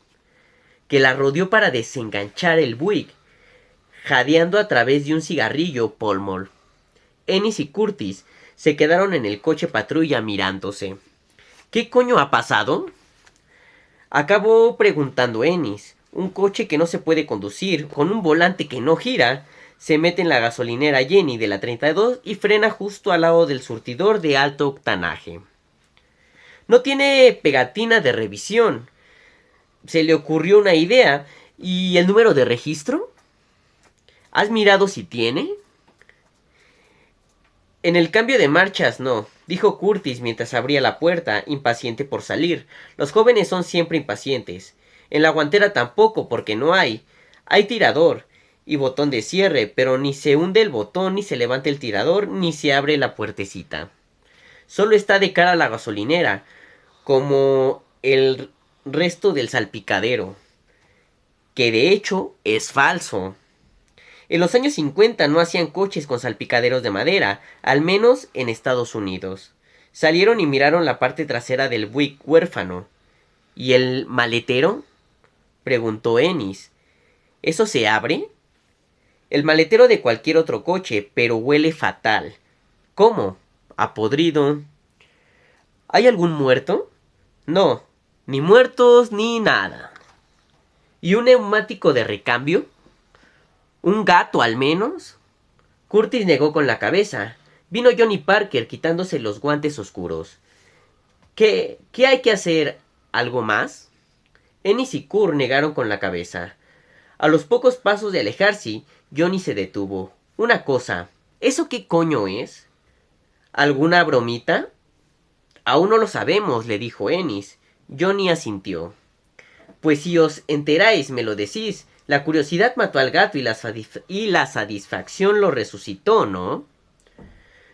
que la rodeó para desenganchar el Buick, jadeando a través de un cigarrillo Pall Mall. Ennis y Curtis se quedaron en el coche patrulla mirándose. ¿Qué coño ha pasado? Acabó preguntando Ennis. Un coche que no se puede conducir, con un volante que no gira, se mete en la gasolinera Jenny de la 32 y frena justo al lado del surtidor de alto octanaje. No tiene pegatina de revisión. Se le ocurrió una idea. ¿Y el número de registro? ¿Has mirado si tiene? En el cambio de marchas no, dijo Curtis mientras abría la puerta, impaciente por salir. Los jóvenes son siempre impacientes. En la guantera tampoco, porque no hay. Hay tirador y botón de cierre, pero ni se hunde el botón, ni se levanta el tirador, ni se abre la puertecita. Solo está de cara a la gasolinera, como el resto del salpicadero, que de hecho es falso. En los años 50 no hacían coches con salpicaderos de madera, al menos en Estados Unidos. Salieron y miraron la parte trasera del Buick huérfano. ¿Y el maletero?, preguntó Ennis. ¿Eso se abre? El maletero de cualquier otro coche, pero huele fatal. ¿Cómo? A podrido. ¿Hay algún muerto? No, ni muertos ni nada. ¿Y un neumático de recambio? ¿Un gato al menos? Curtis negó con la cabeza. Vino Johnny Parker quitándose los guantes oscuros. ¿Qué hay que hacer? ¿Algo más? Ennis y Kurt negaron con la cabeza. A los pocos pasos de alejarse, Johnny se detuvo. Una cosa, ¿eso qué coño es? ¿Alguna bromita? Aún no lo sabemos, le dijo Ennis. Johnny asintió. Pues si os enteráis, me lo decís. La curiosidad mató al gato y la satisfacción lo resucitó, ¿no?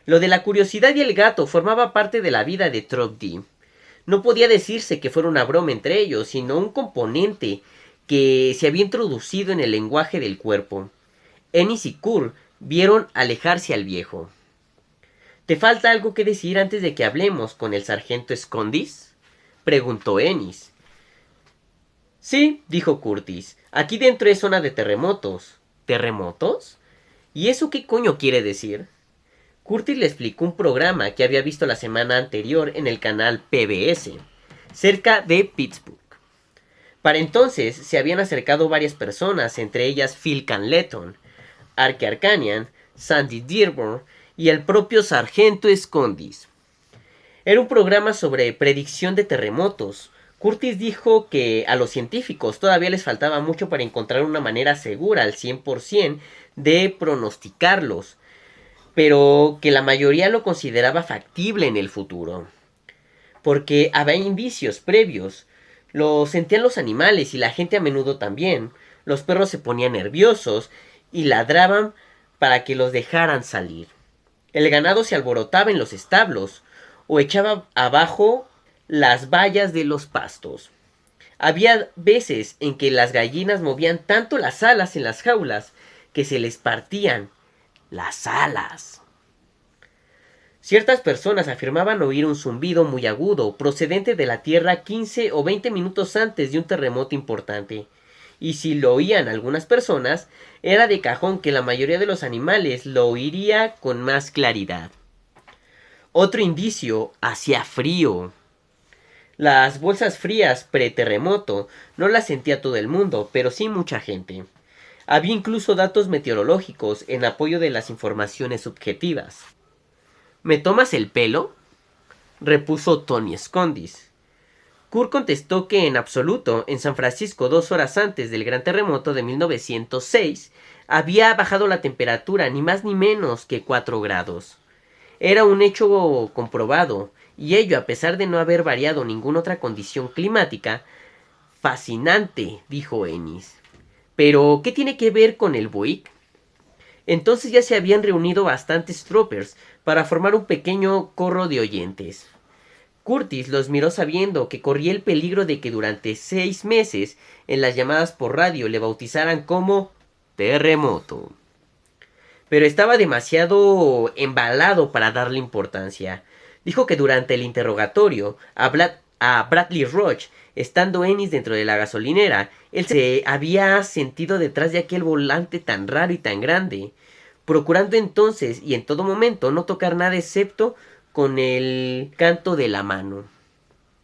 Lo de la curiosidad y el gato formaba parte de la vida de Trogdie. No podía decirse que fuera una broma entre ellos, sino un componente que se había introducido en el lenguaje del cuerpo. Ennis y Kurt vieron alejarse al viejo. ¿Te falta algo que decir antes de que hablemos con el sargento Scondis?, preguntó Ennis. Sí, dijo Curtis. Aquí dentro es zona de terremotos. ¿Terremotos? ¿Y eso qué coño quiere decir? Curtis le explicó un programa que había visto la semana anterior en el canal PBS, cerca de Pittsburgh. Para entonces se habían acercado varias personas, entre ellas Phil Canletton, Arke Arcanian, Sandy Dearborn y el propio sargento Scondis. Era un programa sobre predicción de terremotos. Curtis dijo que a los científicos todavía les faltaba mucho para encontrar una manera segura al 100% de pronosticarlos, pero que la mayoría lo consideraba factible en el futuro, porque había indicios previos. Lo sentían los animales y la gente a menudo también. Los perros se ponían nerviosos y ladraban para que los dejaran salir. El ganado se alborotaba en los establos o echaba abajo las vallas de los pastos. Había veces en que las gallinas movían tanto las alas en las jaulas que se les partían las alas. Ciertas personas afirmaban oír un zumbido muy agudo procedente de la tierra 15 o 20 minutos antes de un terremoto importante. Y si lo oían algunas personas, era de cajón que la mayoría de los animales lo oiría con más claridad. Otro indicio, hacía frío. Las bolsas frías pre-terremoto no las sentía todo el mundo, pero sí mucha gente. Había incluso datos meteorológicos en apoyo de las informaciones subjetivas. ¿Me tomas el pelo?, repuso Tony Scondis. Kurt contestó que en absoluto, en San Francisco 2 horas antes del gran terremoto de 1906, había bajado la temperatura ni más ni menos que 4 grados. Era un hecho comprobado, y ello a pesar de no haber variado ninguna otra condición climática. Fascinante, dijo Ennis. ¿Pero qué tiene que ver con el Buick? Entonces ya se habían reunido bastantes troopers para formar un pequeño corro de oyentes. Curtis los miró sabiendo que corría el peligro de que durante 6 meses en las llamadas por radio le bautizaran como terremoto. Pero estaba demasiado embalado para darle importancia. Dijo que durante el interrogatorio a Bradley Roach, estando Ennis dentro de la gasolinera, él se había sentido detrás de aquel volante tan raro y tan grande, procurando entonces y en todo momento no tocar nada excepto con el canto de la mano.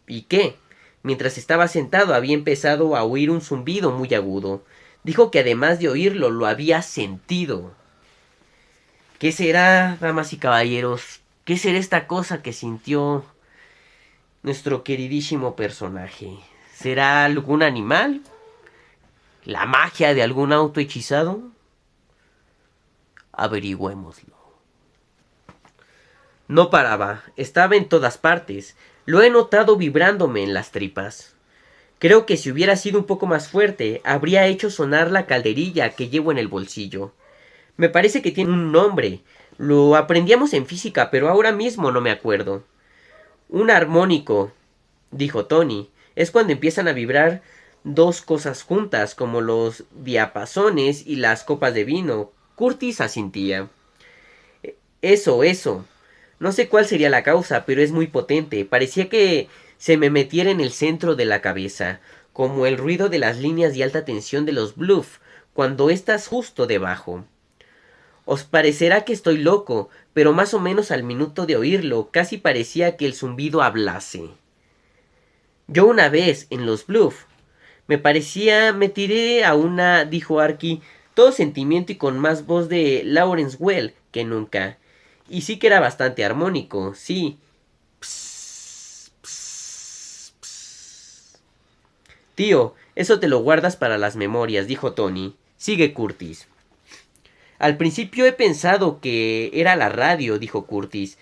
¿Y qué? Mientras estaba sentado había empezado a oír un zumbido muy agudo. Dijo que además de oírlo lo había sentido. ¿Qué será, damas y caballeros? ¿Qué será esta cosa que sintió nuestro queridísimo personaje? ¿Será algún animal? ¿La magia de algún auto hechizado? Averigüémoslo. No paraba, estaba en todas partes. Lo he notado vibrándome en las tripas. Creo que si hubiera sido un poco más fuerte, habría hecho sonar la calderilla que llevo en el bolsillo. Me parece que tiene un nombre. Lo aprendíamos en física, pero ahora mismo no me acuerdo. Un armónico, dijo Tony. Es cuando empiezan a vibrar dos cosas juntas, como los diapasones y las copas de vino. Curtis asintía. Eso. No sé cuál sería la causa, pero es muy potente. Parecía que se me metiera en el centro de la cabeza, como el ruido de las líneas de alta tensión de los bluff, cuando estás justo debajo. Os parecerá que estoy loco, pero más o menos al minuto de oírlo, casi parecía que el zumbido hablase. Yo una vez, en los bluff, me tiré a una, dijo Arky, todo sentimiento y con más voz de Lawrence Well que nunca. Y sí que era bastante armónico, sí. Psss, psss, psss. Tío, eso te lo guardas para las memorias, dijo Tony. Sigue Curtis. Al principio he pensado que era la radio, dijo Curtis,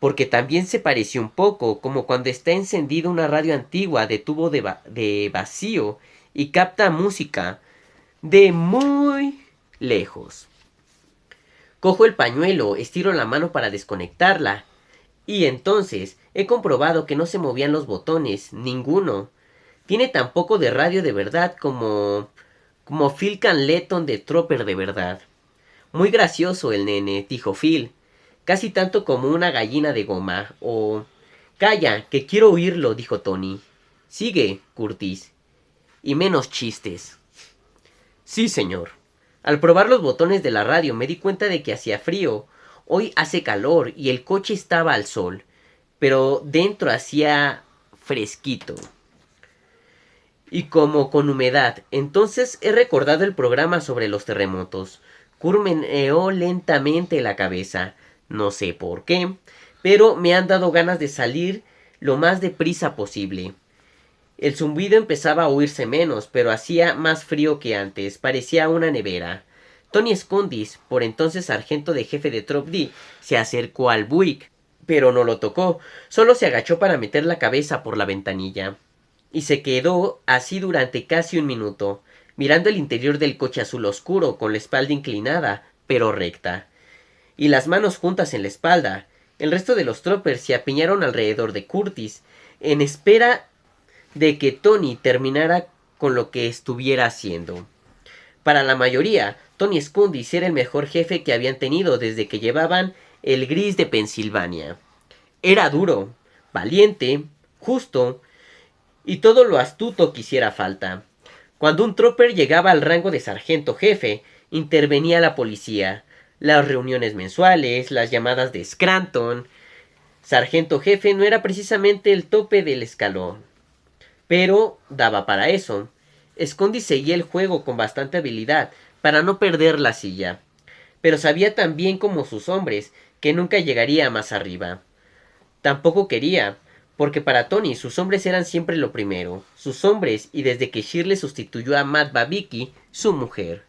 porque también se pareció un poco, como cuando está encendida una radio antigua de tubo de vacío y capta música de muy lejos. Cojo el pañuelo, estiro la mano para desconectarla, y entonces he comprobado que no se movían los botones, ninguno. Tiene tan poco de radio de verdad como Phil Canleton de Tropper de verdad. Muy gracioso el nene, dijo Phil. Casi tanto como una gallina de goma. O... Calla, que quiero oírlo, dijo Tony. Sigue, Curtis. Y menos chistes. Sí, señor. Al probar los botones de la radio me di cuenta de que hacía frío. Hoy hace calor y el coche estaba al sol. Pero dentro hacía fresquito. Y como con humedad. Entonces he recordado el programa sobre los terremotos. Kurt meneó lentamente la cabeza. No sé por qué, pero me han dado ganas de salir lo más deprisa posible. El zumbido empezaba a oírse menos, pero hacía más frío que antes. Parecía una nevera. Tony Scundis, por entonces sargento de jefe de Trop D, se acercó al Buick, pero no lo tocó. Solo se agachó para meter la cabeza por la ventanilla. Y se quedó así durante casi un minuto, mirando el interior del coche azul oscuro, con la espalda inclinada, pero recta, y las manos juntas en la espalda. El resto de los troopers se apiñaron alrededor de Curtis, en espera de que Tony terminara con lo que estuviera haciendo. Para la mayoría, Tony Scundis era el mejor jefe que habían tenido desde que llevaban el gris de Pensilvania. Era duro, valiente, justo, y todo lo astuto que hiciera falta. Cuando un trooper llegaba al rango de sargento jefe, intervenía la policía, las reuniones mensuales, las llamadas de Scranton. Sargento jefe no era precisamente el tope del escalón, pero daba para eso. Scundis seguía el juego con bastante habilidad para no perder la silla, pero sabía tan bien como sus hombres que nunca llegaría más arriba. Tampoco quería, porque para Tony sus hombres eran siempre lo primero, sus hombres, y desde que Shirley sustituyó a Matt Babicki, su mujer.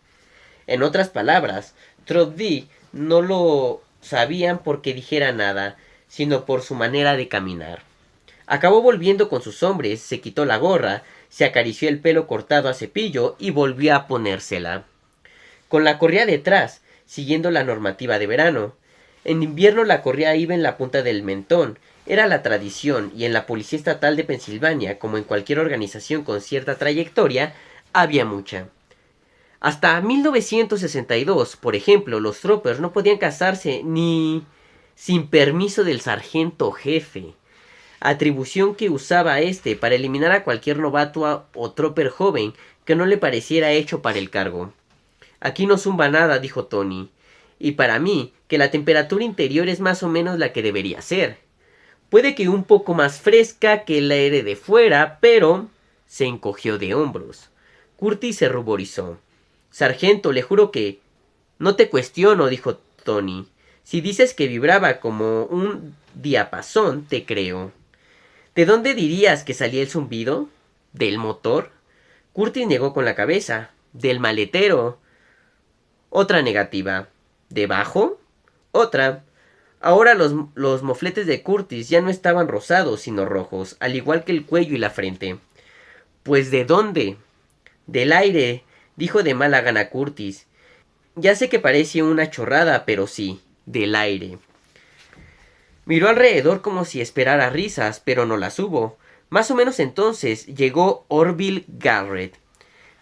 En otras palabras, Trop D no lo sabían porque dijera nada, sino por su manera de caminar. Acabó volviendo con sus hombres, se quitó la gorra, se acarició el pelo cortado a cepillo y volvió a ponérsela. Con la correa detrás, siguiendo la normativa de verano. En invierno la correa iba en la punta del mentón. Era la tradición, y en la Policía Estatal de Pensilvania, como en cualquier organización con cierta trayectoria, había mucha. Hasta 1962, por ejemplo, los troopers no podían casarse ni sin permiso del sargento jefe, atribución que usaba este para eliminar a cualquier novato o trooper joven que no le pareciera hecho para el cargo. Aquí no zumba nada, dijo Tony, y para mí, que la temperatura interior es más o menos la que debería ser. Puede que un poco más fresca que el aire de fuera, pero... Se encogió de hombros. Curtis se ruborizó. Sargento, le juro que... No te cuestiono, dijo Tony. Si dices que vibraba como un diapasón, te creo. ¿De dónde dirías que salía el zumbido? ¿Del motor? Curtis negó con la cabeza. Del maletero. Otra negativa. ¿Debajo? Otra. Ahora los mofletes de Curtis ya no estaban rosados, sino rojos, al igual que el cuello y la frente. ¿Pues de dónde? Del aire, dijo de mala gana Curtis. Ya sé que parece una chorrada, pero sí, del aire. Miró alrededor como si esperara risas, pero no las hubo. Más o menos entonces llegó Orville Garrett.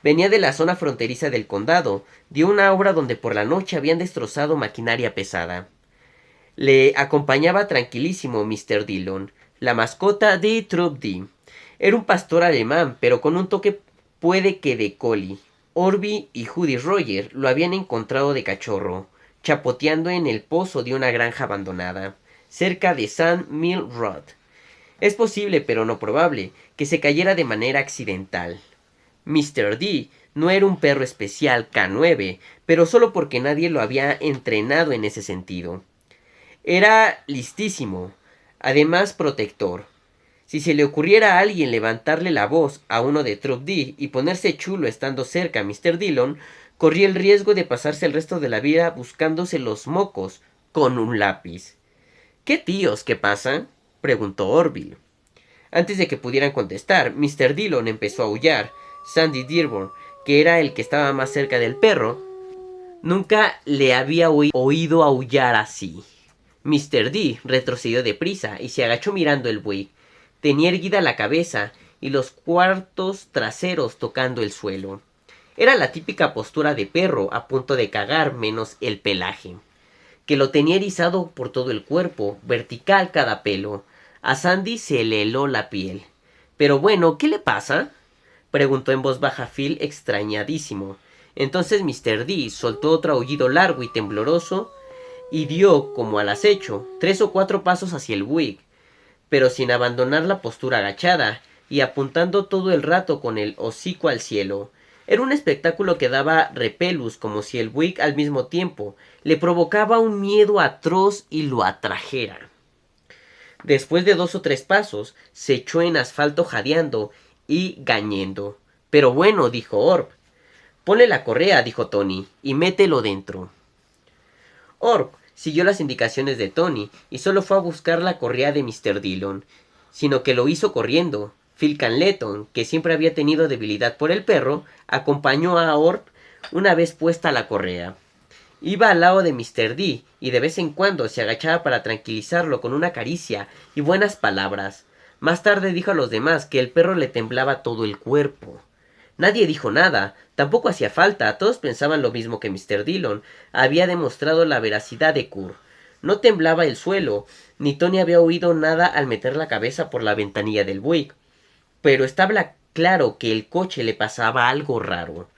Venía de la zona fronteriza del condado, de una obra donde por la noche habían destrozado maquinaria pesada. Le acompañaba tranquilísimo Mr. Dillon, la mascota de Trup D. Era un pastor alemán, pero con un toque puede que de collie. Orby y Judy Roger lo habían encontrado de cachorro, chapoteando en el pozo de una granja abandonada, cerca de St. Mill Road. Es posible, pero no probable, que se cayera de manera accidental. Mr. D no era un perro especial K9, pero solo porque nadie lo había entrenado en ese sentido. Era listísimo, además protector. Si se le ocurriera a alguien levantarle la voz a uno de Trup D y ponerse chulo estando cerca a Mr. Dillon, corría el riesgo de pasarse el resto de la vida buscándose los mocos con un lápiz. ¿Qué tíos, qué pasa?, preguntó Orville. Antes de que pudieran contestar, Mr. Dillon empezó a aullar. Sandy Dearborn, que era el que estaba más cerca del perro, nunca le había oído aullar así. Mr. D retrocedió deprisa y se agachó mirando el buey. Tenía erguida la cabeza y los cuartos traseros tocando el suelo. Era la típica postura de perro a punto de cagar, menos el pelaje, que lo tenía erizado por todo el cuerpo, vertical cada pelo. A Sandy se le heló la piel. Pero bueno, ¿qué le pasa?, preguntó en voz baja Phil, extrañadísimo. Entonces Mr. D soltó otro aullido largo y tembloroso y dio, como al acecho, 3 o 4 pasos hacia el buey, pero sin abandonar la postura agachada y apuntando todo el rato con el hocico al cielo. Era un espectáculo que daba repelús, como si el buey al mismo tiempo le provocaba un miedo atroz y lo atrajera. Después de 2 o 3 pasos, se echó en asfalto jadeando y gañendo. Pero bueno, dijo Orb. Ponle la correa, dijo Tony, y mételo dentro. Orb siguió las indicaciones de Tony y solo fue a buscar la correa de Mr. Dillon, sino que lo hizo corriendo. Phil Canleton, que siempre había tenido debilidad por el perro, acompañó a Orb una vez puesta la correa. Iba al lado de Mr. D y de vez en cuando se agachaba para tranquilizarlo con una caricia y buenas palabras. Más tarde dijo a los demás que el perro le temblaba todo el cuerpo. Nadie dijo nada, tampoco hacía falta, todos pensaban lo mismo que Mr. Dillon. Había demostrado la veracidad de Cur. No temblaba el suelo, ni Tony había oído nada al meter la cabeza por la ventanilla del Buick. Pero estaba claro que el coche le pasaba algo raro.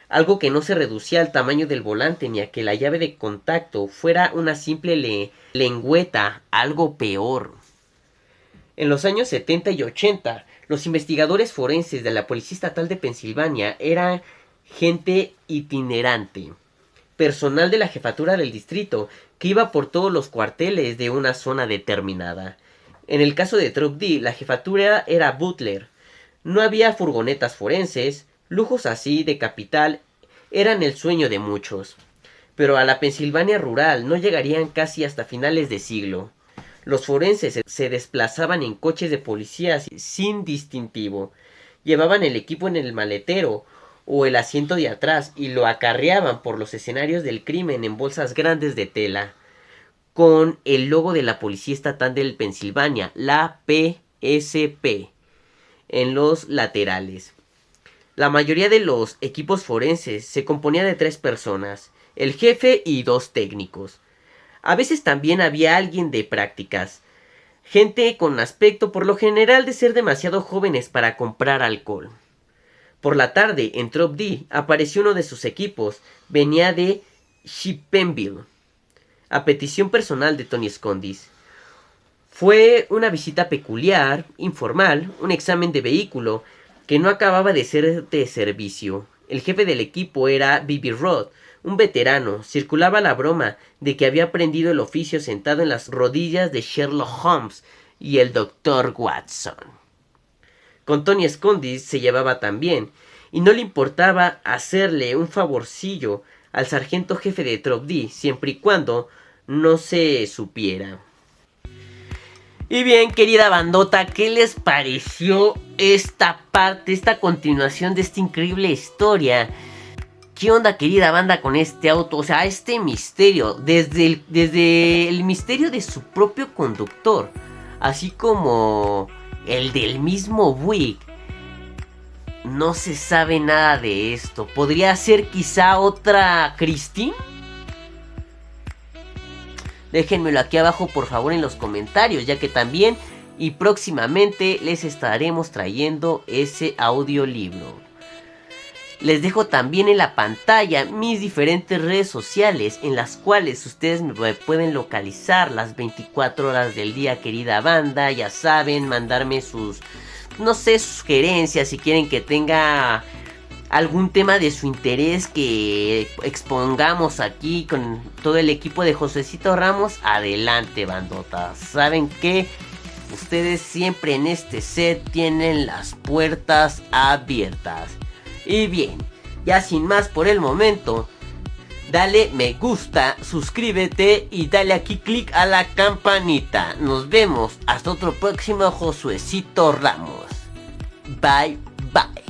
Algo que no se reducía al tamaño del volante ni a que la llave de contacto fuera una simple lengüeta, algo peor. En los años 70 y 80, los investigadores forenses de la Policía Estatal de Pensilvania eran gente itinerante, personal de la jefatura del distrito que iba por todos los cuarteles de una zona determinada. En el caso de Trup D, la jefatura era Butler. No había furgonetas forenses, lujos así de capital eran el sueño de muchos. Pero a la Pensilvania rural no llegarían casi hasta finales de siglo. Los forenses se desplazaban en coches de policías sin distintivo. Llevaban el equipo en el maletero o el asiento de atrás y lo acarreaban por los escenarios del crimen en bolsas grandes de tela, con el logo de la Policía Estatal de Pensilvania, la PSP, en los laterales. La mayoría de los equipos forenses se componía de 3 personas, el jefe y 2 técnicos. A veces también había alguien de prácticas, gente con aspecto por lo general de ser demasiado jóvenes para comprar alcohol. Por la tarde, en Trup D, apareció uno de sus equipos, venía de Chippenville, a petición personal de Tony Scondis. Fue una visita peculiar, informal, un examen de vehículo que no acababa de ser de servicio. El jefe del equipo era B.B. Roth, un veterano. Circulaba la broma de que había aprendido el oficio sentado en las rodillas de Sherlock Holmes y el Dr. Watson. Con Tony Scondis se llevaba tan bien, y no le importaba hacerle un favorcillo al sargento jefe de Trup D, siempre y cuando no se supiera. Y bien, querida bandota, ¿qué les pareció esta parte, esta continuación de esta increíble historia? ¿Qué onda, querida banda, con este auto? O sea, este misterio, desde el misterio de su propio conductor, así como el del mismo Buick, no se sabe nada de esto. ¿Podría ser quizá otra Christine? Déjenmelo aquí abajo por favor en los comentarios, ya que también y próximamente les estaremos trayendo ese audiolibro. Les dejo también en la pantalla mis diferentes redes sociales en las cuales ustedes me pueden localizar las 24 horas del día, querida banda. Ya saben, mandarme sus, no sé, sugerencias si quieren que tenga algún tema de su interés que expongamos aquí con todo el equipo de Josecito Ramos. Adelante, bandota. Saben que ustedes siempre en este set tienen las puertas abiertas. Y bien, ya sin más por el momento, dale me gusta, suscríbete y dale aquí click a la campanita. Nos vemos hasta otro próximo Josuecito Ramos. Bye bye.